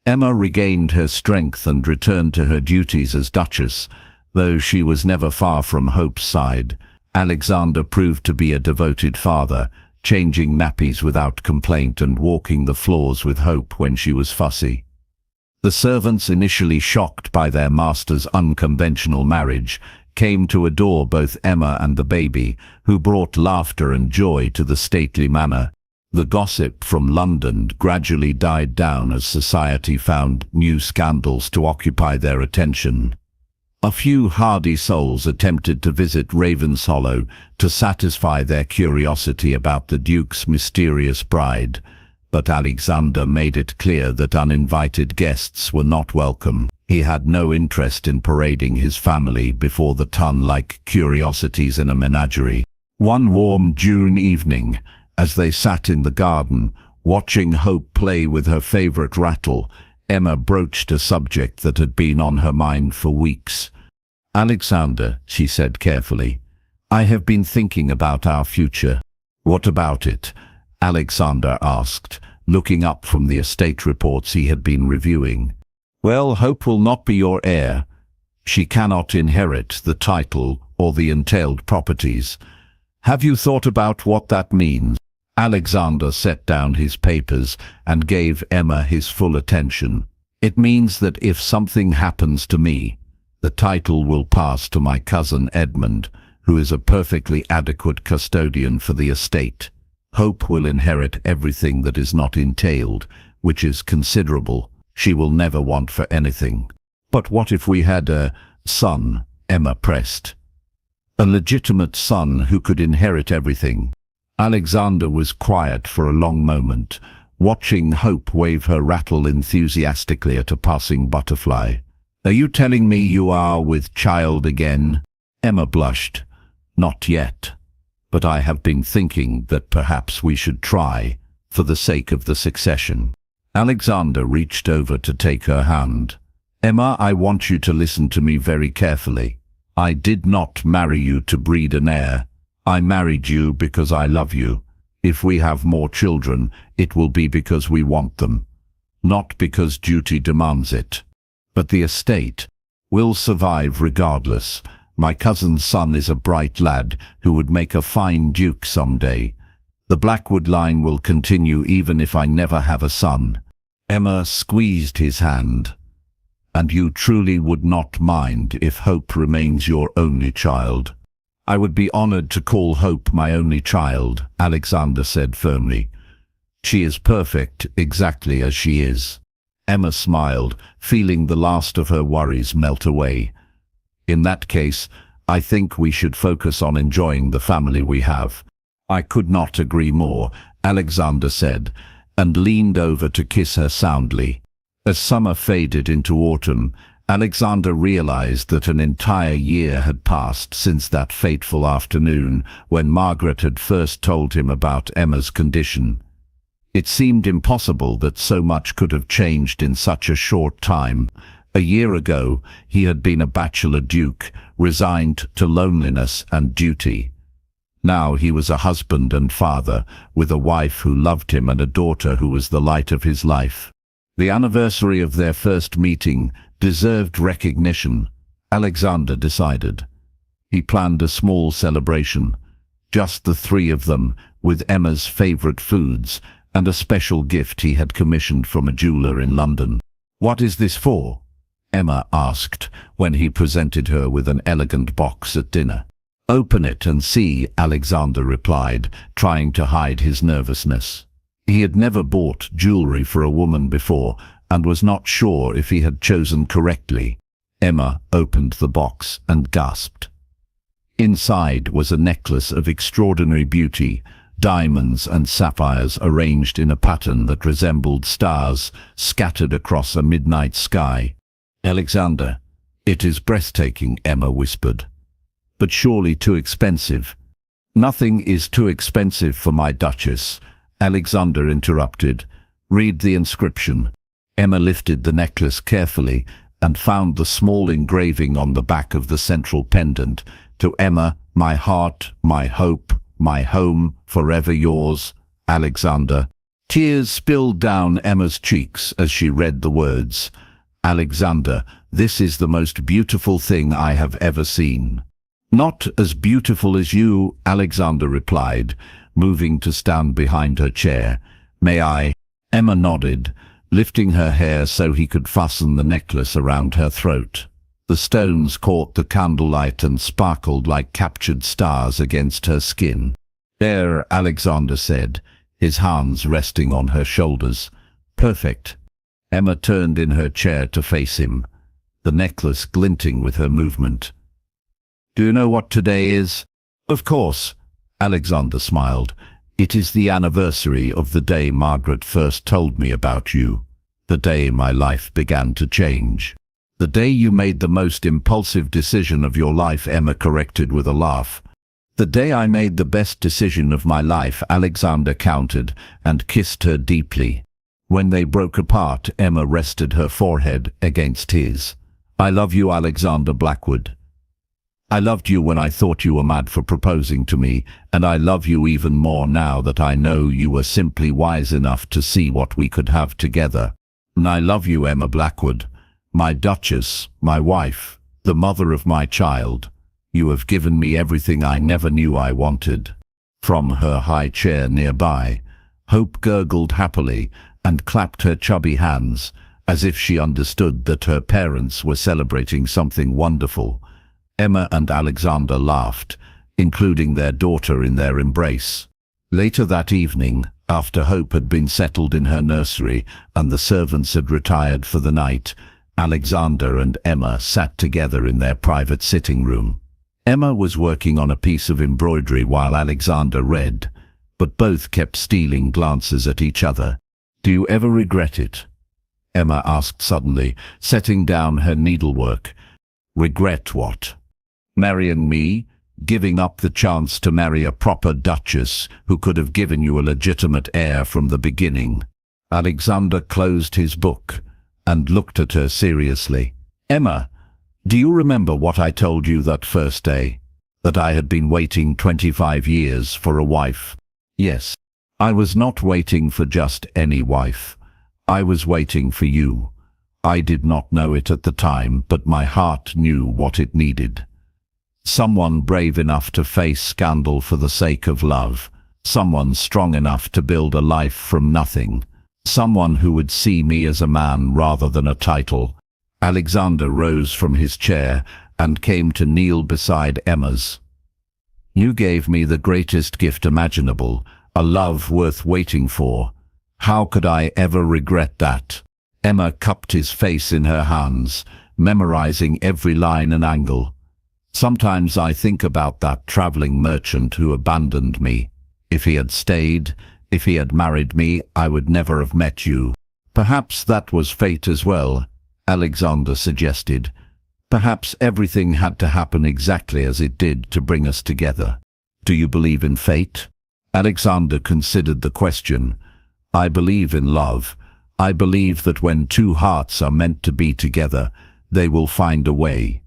Emma regained her strength and returned to her duties as Duchess, though she was never far from Hope's side. Alexander proved to be a devoted father, changing nappies without complaint and walking the floors with Hope when she was fussy. The servants, initially shocked by their master's unconventional marriage, came to adore both Emma and the baby, who brought laughter and joy to the stately manor. The gossip from London gradually died down as society found new scandals to occupy their attention. A few hardy souls attempted to visit Ravenshollow to satisfy their curiosity about the Duke's mysterious bride, but Alexander made it clear that uninvited guests were not welcome. He had no interest in parading his family before the ton like curiosities in a menagerie. One warm June evening, as they sat in the garden, watching Hope play with her favorite rattle, Emma broached a subject that had been on her mind for weeks. Alexander, she said carefully, I have been thinking about our future. What about it? Alexander asked, looking up from the estate reports he had been reviewing. Well, Hope will not be your heir. She cannot inherit the title or the entailed properties. Have you thought about what that means? Alexander set down his papers and gave Emma his full attention. It means that if something happens to me, the title will pass to my cousin Edmund, who is a perfectly adequate custodian for the estate. Hope will inherit everything that is not entailed, which is considerable. She will never want for anything. But what if we had a son? Emma pressed. A legitimate son who could inherit everything. Alexander was quiet for a long moment, watching Hope wave her rattle enthusiastically at a passing butterfly. Are you telling me you are with child again? Emma blushed. Not yet. But I have been thinking that perhaps we should try, for the sake of the succession. Alexander reached over to take her hand. Emma, I want you to listen to me very carefully. I did not marry you to breed an heir. I married you because I love you. If we have more children, it will be because we want them, not because duty demands it. But the estate will survive regardless. My cousin's son is a bright lad who would make a fine duke someday. The Blackwood line will continue even if I never have a son. Emma squeezed his hand. And you truly would not mind if Hope remains your only child? I would be honored to call Hope my only child, Alexander said firmly. She is perfect exactly as she is. Emma smiled, feeling the last of her worries melt away. In that case, I think we should focus on enjoying the family we have. I could not agree more, Alexander said, and leaned over to kiss her soundly. As summer faded into autumn, Alexander realized that an entire year had passed since that fateful afternoon when Margaret had first told him about Emma's condition. It seemed impossible that so much could have changed in such a short time. A year ago, he had been a bachelor duke, resigned to loneliness and duty. Now he was a husband and father, with a wife who loved him and a daughter who was the light of his life. The anniversary of their first meeting deserved recognition, Alexander decided. He planned a small celebration, just the three of them, with Emma's favorite foods, and a special gift he had commissioned from a jeweler in London. What is this for? Emma asked, when he presented her with an elegant box at dinner. Open it and see, Alexander replied, trying to hide his nervousness. He had never bought jewelry for a woman before, and was not sure if he had chosen correctly. Emma opened the box and gasped. Inside was a necklace of extraordinary beauty, diamonds and sapphires arranged in a pattern that resembled stars scattered across a midnight sky. "Alexander, it is breathtaking," Emma whispered. "But surely too expensive." "Nothing is too expensive for my Duchess," Alexander interrupted. "Read the inscription." Emma lifted the necklace carefully and found the small engraving on the back of the central pendant. "To Emma, my heart, my hope, my home, forever yours, Alexander." Tears spilled down Emma's cheeks as she read the words. "Alexander, this is the most beautiful thing I have ever seen." "Not as beautiful as you," Alexander replied, moving to stand behind her chair. "May I?" Emma nodded, lifting her hair so he could fasten the necklace around her throat. The stones caught the candlelight and sparkled like captured stars against her skin. "There," Alexander said, his hands resting on her shoulders. "Perfect." Emma turned in her chair to face him, the necklace glinting with her movement. "Do you know what today is?" "Of course," Alexander smiled. "It is the anniversary of the day Margaret first told me about you, the day my life began to change." "The day you made the most impulsive decision of your life," Emma corrected with a laugh. "The day I made the best decision of my life," Alexander countered, and kissed her deeply. When they broke apart, Emma rested her forehead against his. "I love you, Alexander Blackwood. I loved you when I thought you were mad for proposing to me, and I love you even more now that I know you were simply wise enough to see what we could have together. And I love you, Emma Blackwood, my Duchess, my wife, the mother of my child. You have given me everything I never knew I wanted." From her high chair nearby, Hope gurgled happily and clapped her chubby hands, as if she understood that her parents were celebrating something wonderful. Emma and Alexander laughed, including their daughter in their embrace. Later that evening, after Hope had been settled in her nursery and the servants had retired for the night, Alexander and Emma sat together in their private sitting room. Emma was working on a piece of embroidery while Alexander read, but both kept stealing glances at each other. "Do you ever regret it?" Emma asked suddenly, setting down her needlework. "Regret what?" "Marrying me, giving up the chance to marry a proper duchess who could have given you a legitimate heir from the beginning." Alexander closed his book and looked at her seriously. "Emma, do you remember what I told you that first day? That I had been waiting 25 years for a wife?" "Yes. I was not waiting for just any wife. I was waiting for you. I did not know it at the time, but my heart knew what it needed. Someone brave enough to face scandal for the sake of love. Someone strong enough to build a life from nothing. Someone who would see me as a man rather than a title." Alexander rose from his chair and came to kneel beside Emma's. "You gave me the greatest gift imaginable, a love worth waiting for. How could I ever regret that?" Emma cupped his face in her hands, memorizing every line and angle. "Sometimes I think about that traveling merchant who abandoned me. If he had stayed, if he had married me, I would never have met you." "Perhaps that was fate as well," Alexander suggested. "Perhaps everything had to happen exactly as it did to bring us together." "Do you believe in fate?" Alexander considered the question. "I believe in love. I believe that when two hearts are meant to be together, they will find a way,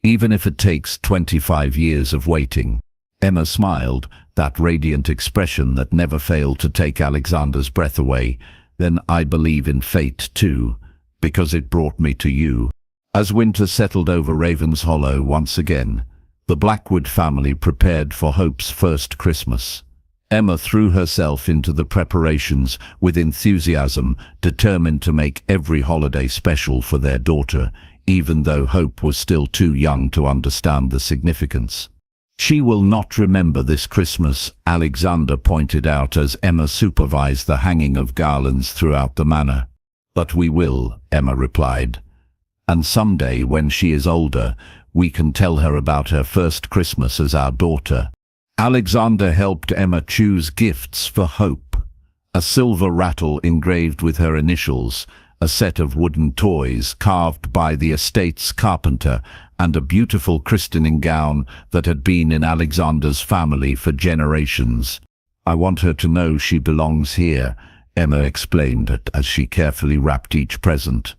even if it takes 25 years of waiting." Emma smiled, that radiant expression that never failed to take Alexander's breath away. "Then I believe in fate too, because it brought me to you." As winter settled over Ravens Hollow once again, the Blackwood family prepared for Hope's first Christmas. Emma threw herself into the preparations with enthusiasm, determined to make every holiday special for their daughter, even though Hope was still too young to understand the significance. "She will not remember this Christmas," Alexander pointed out as Emma supervised the hanging of garlands throughout the manor. "But we will," Emma replied. And someday, when she is older, we can tell her about her first Christmas as our daughter. Alexander helped Emma choose gifts for Hope. A silver rattle engraved with her initials, a set of wooden toys carved by the estate's carpenter, and a beautiful christening gown that had been in Alexander's family for generations. "I want her to know she belongs here," Emma explained as she carefully wrapped each present.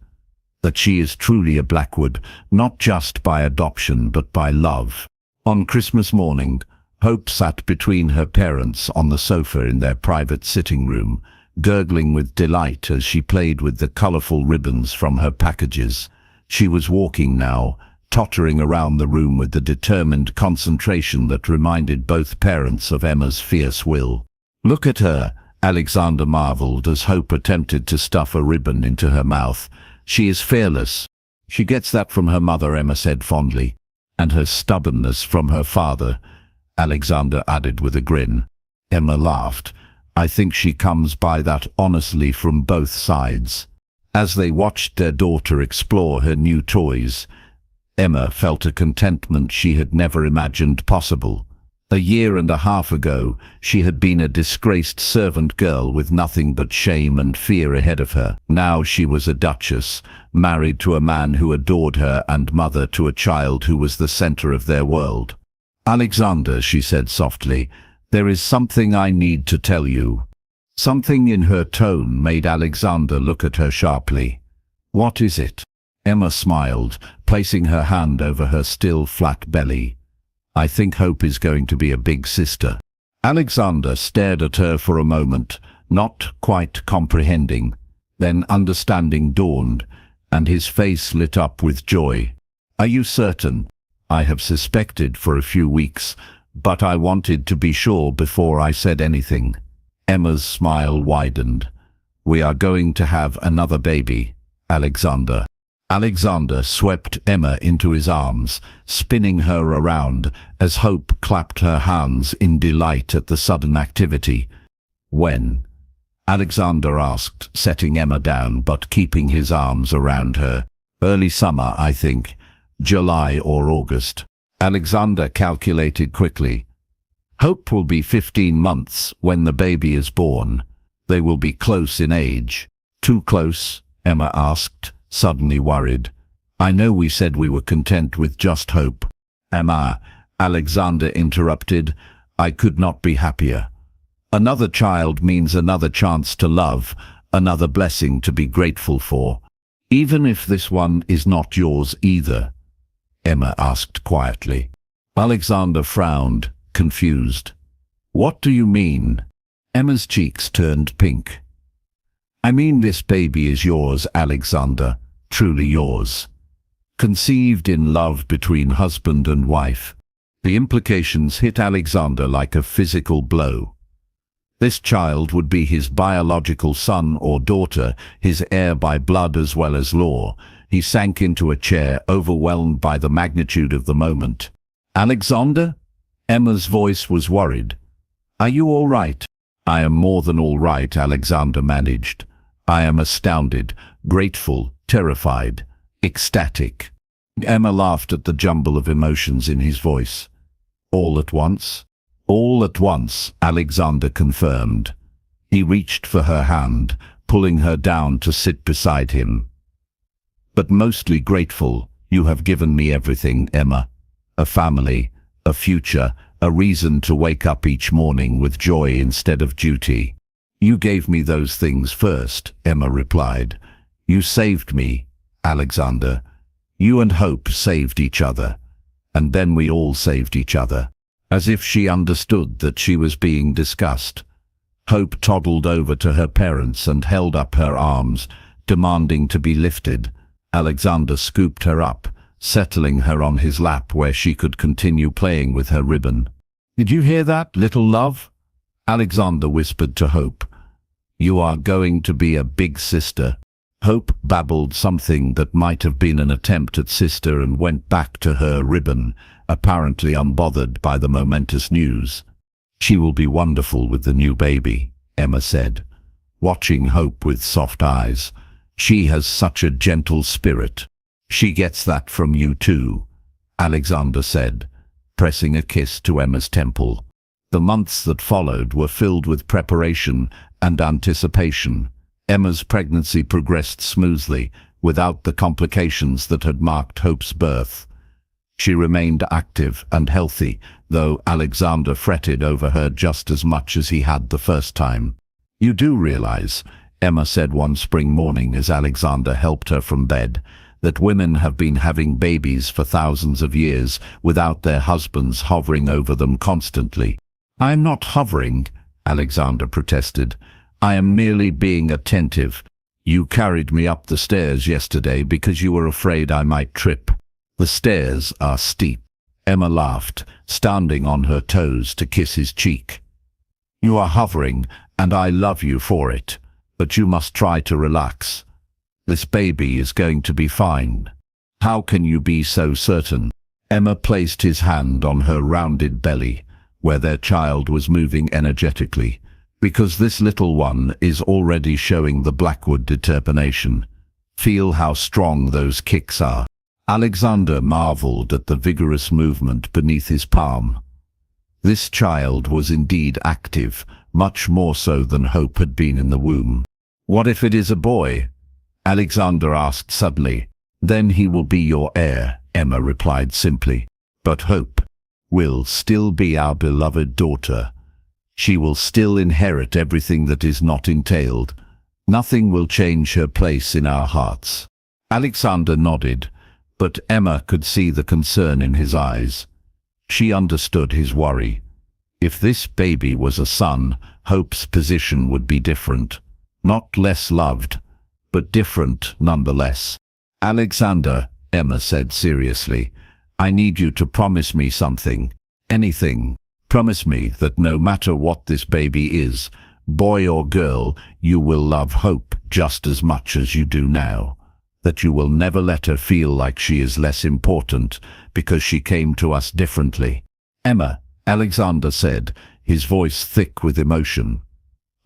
"That she is truly a Blackwood, not just by adoption but by love." On Christmas morning, Hope sat between her parents on the sofa in their private sitting room, gurgling with delight as she played with the colorful ribbons from her packages. She was walking now, tottering around the room with the determined concentration that reminded both parents of Emma's fierce will. "Look at her," Alexander marveled as Hope attempted to stuff a ribbon into her mouth. "She is fearless." "She gets that from her mother," Emma said fondly. "And her stubbornness from her father," Alexander added with a grin. Emma laughed. "I think she comes by that honestly from both sides." As they watched their daughter explore her new toys, Emma felt a contentment she had never imagined possible. A year and a half ago, she had been a disgraced servant girl with nothing but shame and fear ahead of her. Now she was a duchess, married to a man who adored her and mother to a child who was the center of their world. "Alexander," she said softly, "there is something I need to tell you." Something in her tone made Alexander look at her sharply. "What is it?" Emma smiled, placing her hand over her still flat belly. "I think Hope is going to be a big sister." Alexander stared at her for a moment, not quite comprehending. Then understanding dawned, and his face lit up with joy. "Are you certain?" "I have suspected for a few weeks, but I wanted to be sure before I said anything." Emma's smile widened. "We are going to have another baby, Alexander." Alexander swept Emma into his arms, spinning her around as Hope clapped her hands in delight at the sudden activity. "When?" Alexander asked, setting Emma down but keeping his arms around her. "Early summer, I think. July or August." Alexander calculated quickly. "Hope will be 15 months when the baby is born. They will be close in age." "Too close?" Emma asked, suddenly worried. "I know we said we were content with just Hope." "Emma," Alexander interrupted, "I could not be happier. Another child means another chance to love, another blessing to be grateful for. Even if this one is not yours either," Emma asked quietly. Alexander frowned, confused. "What do you mean?" Emma's cheeks turned pink. "I mean this baby is yours, Alexander, truly yours. Conceived in love between husband and wife." The implications hit Alexander like a physical blow. This child would be his biological son or daughter, his heir by blood as well as law. He sank into a chair, overwhelmed by the magnitude of the moment. "Alexander?" Emma's voice was worried. "Are you all right?" "I am more than all right," Alexander managed. "I am astounded, grateful, terrified, ecstatic." Emma laughed at the jumble of emotions in his voice. "All at once?" "All at once," Alexander confirmed. He reached for her hand, pulling her down to sit beside him. "But mostly grateful. You have given me everything, Emma. A family, a future, a reason to wake up each morning with joy instead of duty." "You gave me those things first," Emma replied. "You saved me, Alexander. You and Hope saved each other. And then we all saved each other." As if she understood that she was being discussed, Hope toddled over to her parents and held up her arms, demanding to be lifted. Alexander scooped her up, settling her on his lap where she could continue playing with her ribbon. "Did you hear that, little love?" Alexander whispered to Hope. "You are going to be a big sister." Hope babbled something that might have been an attempt at sister and went back to her ribbon, apparently unbothered by the momentous news. "She will be wonderful with the new baby," Emma said, watching Hope with soft eyes. "She has such a gentle spirit." She gets that from you too, Alexander said, pressing a kiss to Emma's temple. The months that followed were filled with preparation and anticipation. Emma's pregnancy progressed smoothly, without the complications that had marked Hope's birth. She remained active and healthy, though Alexander fretted over her just as much as he had the first time. "You do realize," Emma said one spring morning as Alexander helped her from bed, "that women have been having babies for thousands of years without their husbands hovering over them constantly." "I'm not hovering," Alexander protested. "I am merely being attentive. You carried me up the stairs yesterday because you were afraid I might trip. The stairs are steep." Emma laughed, standing on her toes to kiss his cheek. "You are hovering, and I love you for it. But you must try to relax. This baby is going to be fine." "How can you be so certain?" Emma placed his hand on her rounded belly, where their child was moving energetically. "Because this little one is already showing the Blackwood determination. Feel how strong those kicks are." Alexander marveled at the vigorous movement beneath his palm. This child was indeed active, much more so than Hope had been in the womb. "What if it is a boy?" Alexander asked suddenly. "Then he will be your heir," Emma replied simply. "But Hope will still be our beloved daughter. She will still inherit everything that is not entailed. Nothing will change her place in our hearts." Alexander nodded, but Emma could see the concern in his eyes. She understood his worry. If this baby was a son, Hope's position would be different. Not less loved, but different nonetheless. "Alexander," Emma said seriously, "I need you to promise me something. Anything. Promise me that no matter what this baby is, boy or girl, you will love Hope just as much as you do now. That you will never let her feel like she is less important because she came to us differently." "Emma," Alexander said, his voice thick with emotion.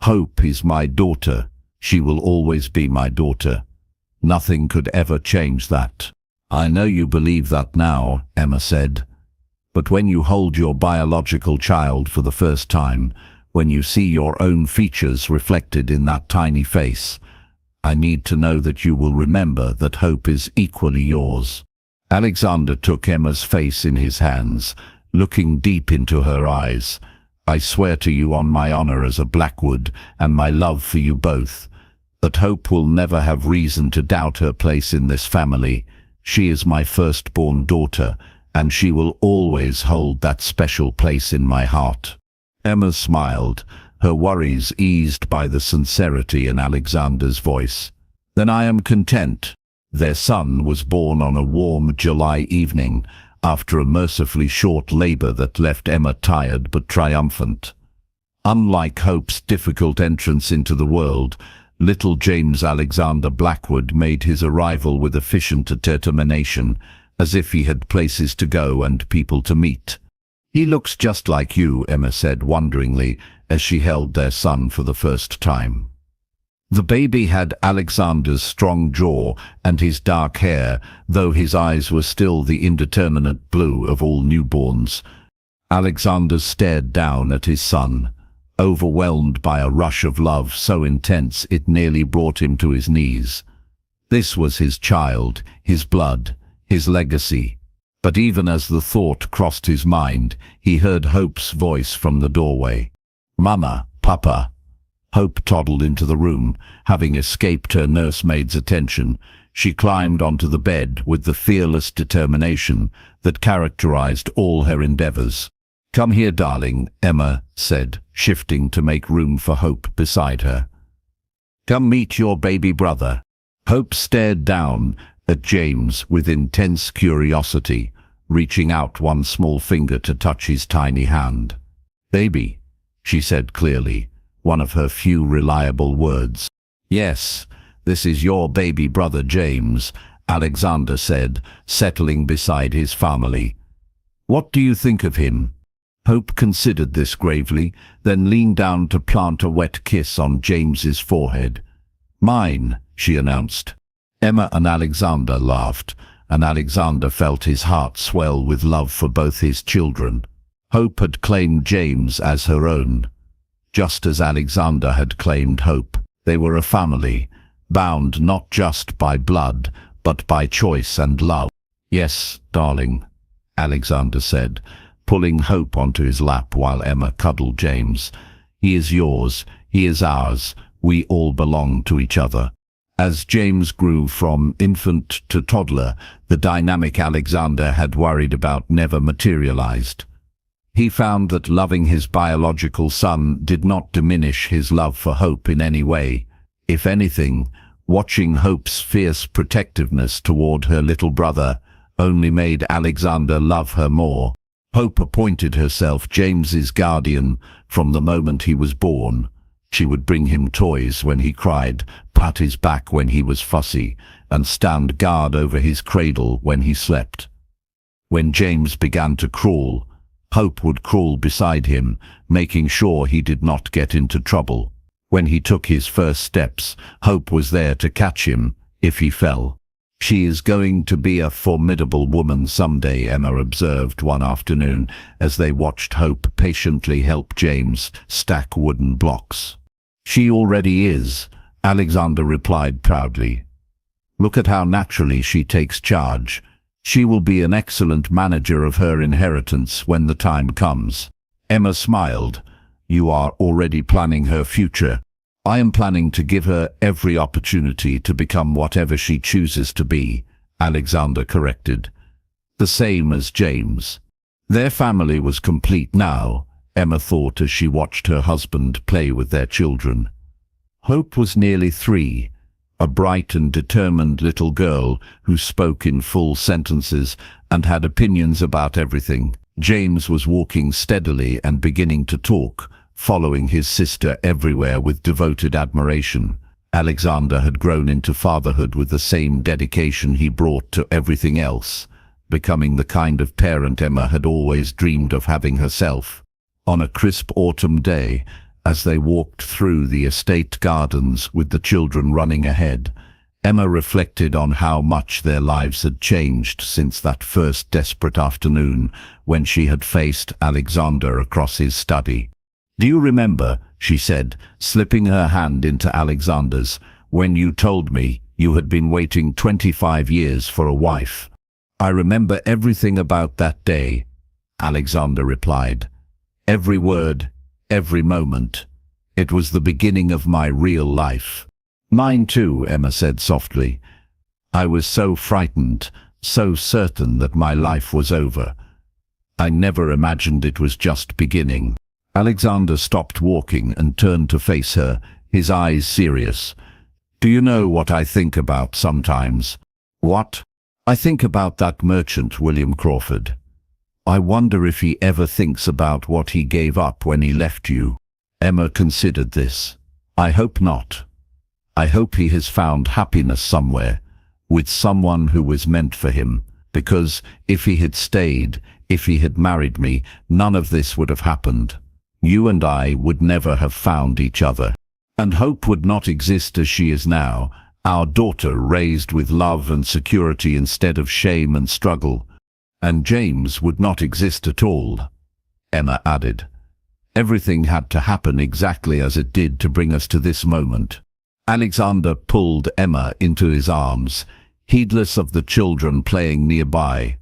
"Hope is my daughter. She will always be my daughter. Nothing could ever change that." "I know you believe that now," Emma said. "But when you hold your biological child for the first time, when you see your own features reflected in that tiny face, I need to know that you will remember that Hope is equally yours." Alexander took Emma's face in his hands, looking deep into her eyes. "I swear to you on my honor as a Blackwood and my love for you both, that Hope will never have reason to doubt her place in this family. She is my firstborn daughter, and she will always hold that special place in my heart." Emma smiled, her worries eased by the sincerity in Alexander's voice. "Then I am content." Their son was born on a warm July evening, after a mercifully short labor that left Emma tired but triumphant. Unlike Hope's difficult entrance into the world, little James Alexander Blackwood made his arrival with efficient determination, as if he had places to go and people to meet. "He looks just like you," Emma said wonderingly, as she held their son for the first time. The baby had Alexander's strong jaw and his dark hair, though his eyes were still the indeterminate blue of all newborns. Alexander stared down at his son, overwhelmed by a rush of love so intense it nearly brought him to his knees. This was his child, his blood, his legacy. But even as the thought crossed his mind, he heard Hope's voice from the doorway. "Mama, Papa." Hope toddled into the room, having escaped her nursemaid's attention. She climbed onto the bed with the fearless determination that characterized all her endeavors. "Come here, darling," Emma said, shifting to make room for Hope beside her. "Come meet your baby brother." Hope stared down at James with intense curiosity, reaching out one small finger to touch his tiny hand. "Baby," she said clearly, one of her few reliable words. "Yes, this is your baby brother James," Alexander said, settling beside his family. "What do you think of him?" Hope considered this gravely, then leaned down to plant a wet kiss on James's forehead. "Mine," she announced. Emma and Alexander laughed, and Alexander felt his heart swell with love for both his children. Hope had claimed James as her own, just as Alexander had claimed Hope. They were a family, bound not just by blood, but by choice and love. "Yes, darling," Alexander said, pulling Hope onto his lap while Emma cuddled James. "He is yours, he is ours, we all belong to each other." As James grew from infant to toddler, the dynamic Alexander had worried about never materialized. He found that loving his biological son did not diminish his love for Hope in any way. If anything, watching Hope's fierce protectiveness toward her little brother only made Alexander love her more. Hope appointed herself James's guardian from the moment he was born. She would bring him toys when he cried, pat his back when he was fussy, and stand guard over his cradle when he slept. When James began to crawl, Hope would crawl beside him, making sure he did not get into trouble. When he took his first steps, Hope was there to catch him if he fell. "She is going to be a formidable woman someday," Emma observed one afternoon as they watched Hope patiently help James stack wooden blocks. "She already is," Alexander replied proudly. "Look at how naturally she takes charge. She will be an excellent manager of her inheritance when the time comes." Emma smiled. "You are already planning her future." "I am planning to give her every opportunity to become whatever she chooses to be," Alexander corrected. "The same as James." Their family was complete now, Emma thought as she watched her husband play with their children. Hope was nearly 3, a bright and determined little girl who spoke in full sentences and had opinions about everything. James was walking steadily and beginning to talk, following his sister everywhere with devoted admiration. Alexander had grown into fatherhood with the same dedication he brought to everything else, becoming the kind of parent Emma had always dreamed of having herself. On a crisp autumn day, as they walked through the estate gardens with the children running ahead, Emma reflected on how much their lives had changed since that first desperate afternoon when she had faced Alexander across his study. "Do you remember," she said, slipping her hand into Alexander's, "when you told me you had been waiting 25 years for a wife?" "I remember everything about that day," Alexander replied. "Every word, every moment. It was the beginning of my real life." "Mine too," Emma said softly. "I was so frightened, so certain that my life was over. I never imagined it was just beginning." Alexander stopped walking and turned to face her, his eyes serious. "Do you know what I think about sometimes?" "What?" "I think about that merchant, William Crawford. I wonder if he ever thinks about what he gave up when he left you." Emma considered this. "I hope not. I hope he has found happiness somewhere, with someone who was meant for him, because if he had stayed, if he had married me, none of this would have happened. You and I would never have found each other. And Hope would not exist as she is now, our daughter raised with love and security instead of shame and struggle. And James would not exist at all," Emma added. "Everything had to happen exactly as it did to bring us to this moment." Alexander pulled Emma into his arms, heedless of the children playing nearby.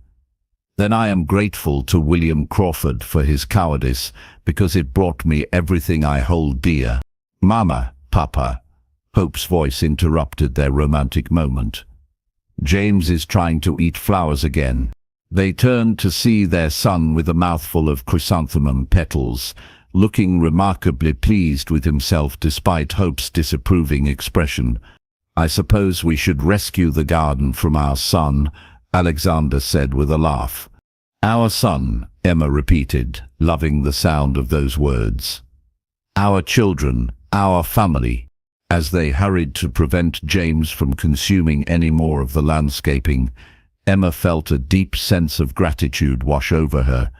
"Then I am grateful to William Crawford for his cowardice, because it brought me everything I hold dear." "Mama, Papa," Hope's voice interrupted their romantic moment. "James is trying to eat flowers again." They turned to see their son with a mouthful of chrysanthemum petals, looking remarkably pleased with himself despite Hope's disapproving expression. "I suppose we should rescue the garden from our son," Alexander said with a laugh. "Our son," Emma repeated, loving the sound of those words. "Our children, our family." As they hurried to prevent James from consuming any more of the landscaping, Emma felt a deep sense of gratitude wash over her.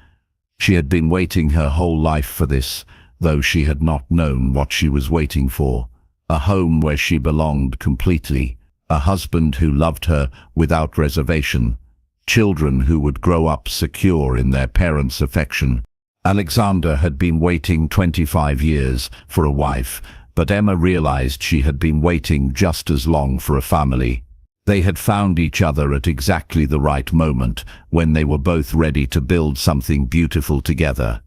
She had been waiting her whole life for this, though she had not known what she was waiting for. A home where she belonged completely, a husband who loved her without reservation, children who would grow up secure in their parents' affection. Alexander had been waiting 25 years for a wife, but Emma realized she had been waiting just as long for a family. They had found each other at exactly the right moment, when they were both ready to build something beautiful together.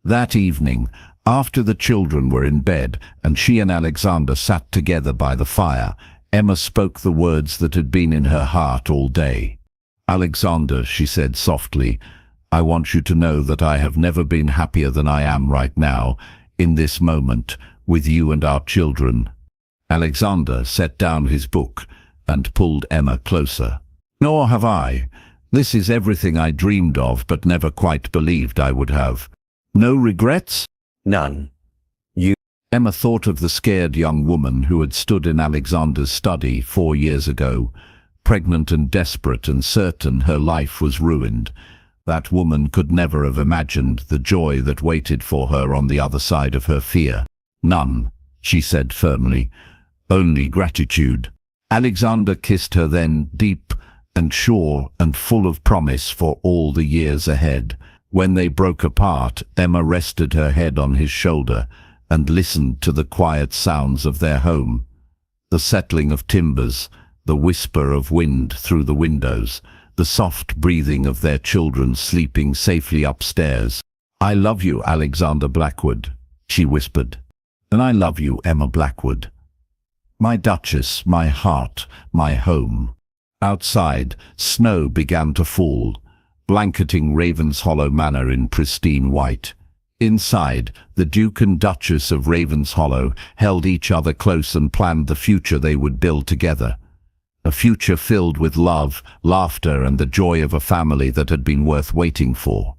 That evening, after the children were in bed and she and Alexander sat together by the fire, Emma spoke the words that had been in her heart all day. "Alexander," she said softly, "I want you to know that I have never been happier than I am right now, in this moment, with you and our children." Alexander set down his book and pulled Emma closer. "Nor have I. This is everything I dreamed of but never quite believed I would have. No regrets?" None. Emma thought of the scared young woman who had stood in Alexander's study 4 years ago, pregnant and desperate and certain her life was ruined. That woman could never have imagined the joy that waited for her on the other side of her fear. "None," she said firmly. "Only gratitude." Alexander kissed her then, deep and sure and full of promise for all the years ahead. When they broke apart, Emma rested her head on his shoulder and listened to the quiet sounds of their home. The settling of timbers, the whisper of wind through the windows, the soft breathing of their children sleeping safely upstairs. "I love you, Alexander Blackwood," she whispered. "And I love you, Emma Blackwood. My Duchess, my heart, my home." Outside, snow began to fall, blanketing Ravenshollow Manor in pristine white. Inside, the Duke and Duchess of Ravenshollow held each other close and planned the future they would build together. A future filled with love, laughter, and the joy of a family that had been worth waiting for.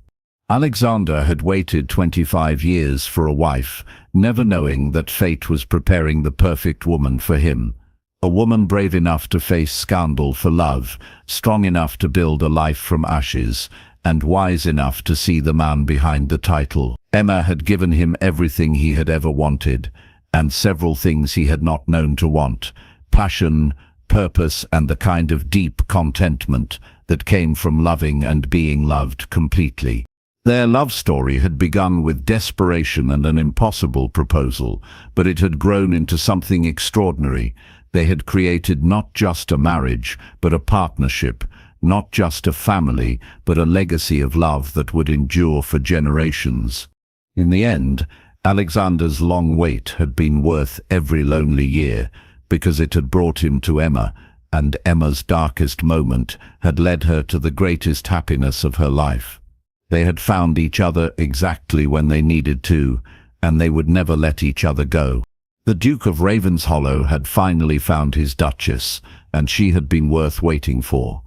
Alexander had waited 25 years for a wife, never knowing that fate was preparing the perfect woman for him. A woman brave enough to face scandal for love, strong enough to build a life from ashes, and wise enough to see the man behind the title. Emma had given him everything he had ever wanted, and several things he had not known to want: passion, purpose, and the kind of deep contentment that came from loving and being loved completely. Their love story had begun with desperation and an impossible proposal, but it had grown into something extraordinary. They had created not just a marriage, but a partnership, not just a family, but a legacy of love that would endure for generations. In the end, Alexander's long wait had been worth every lonely year, because it had brought him to Emma, and Emma's darkest moment had led her to the greatest happiness of her life. They had found each other exactly when they needed to, and they would never let each other go. The Duke of Ravenshollow had finally found his Duchess, and she had been worth waiting for.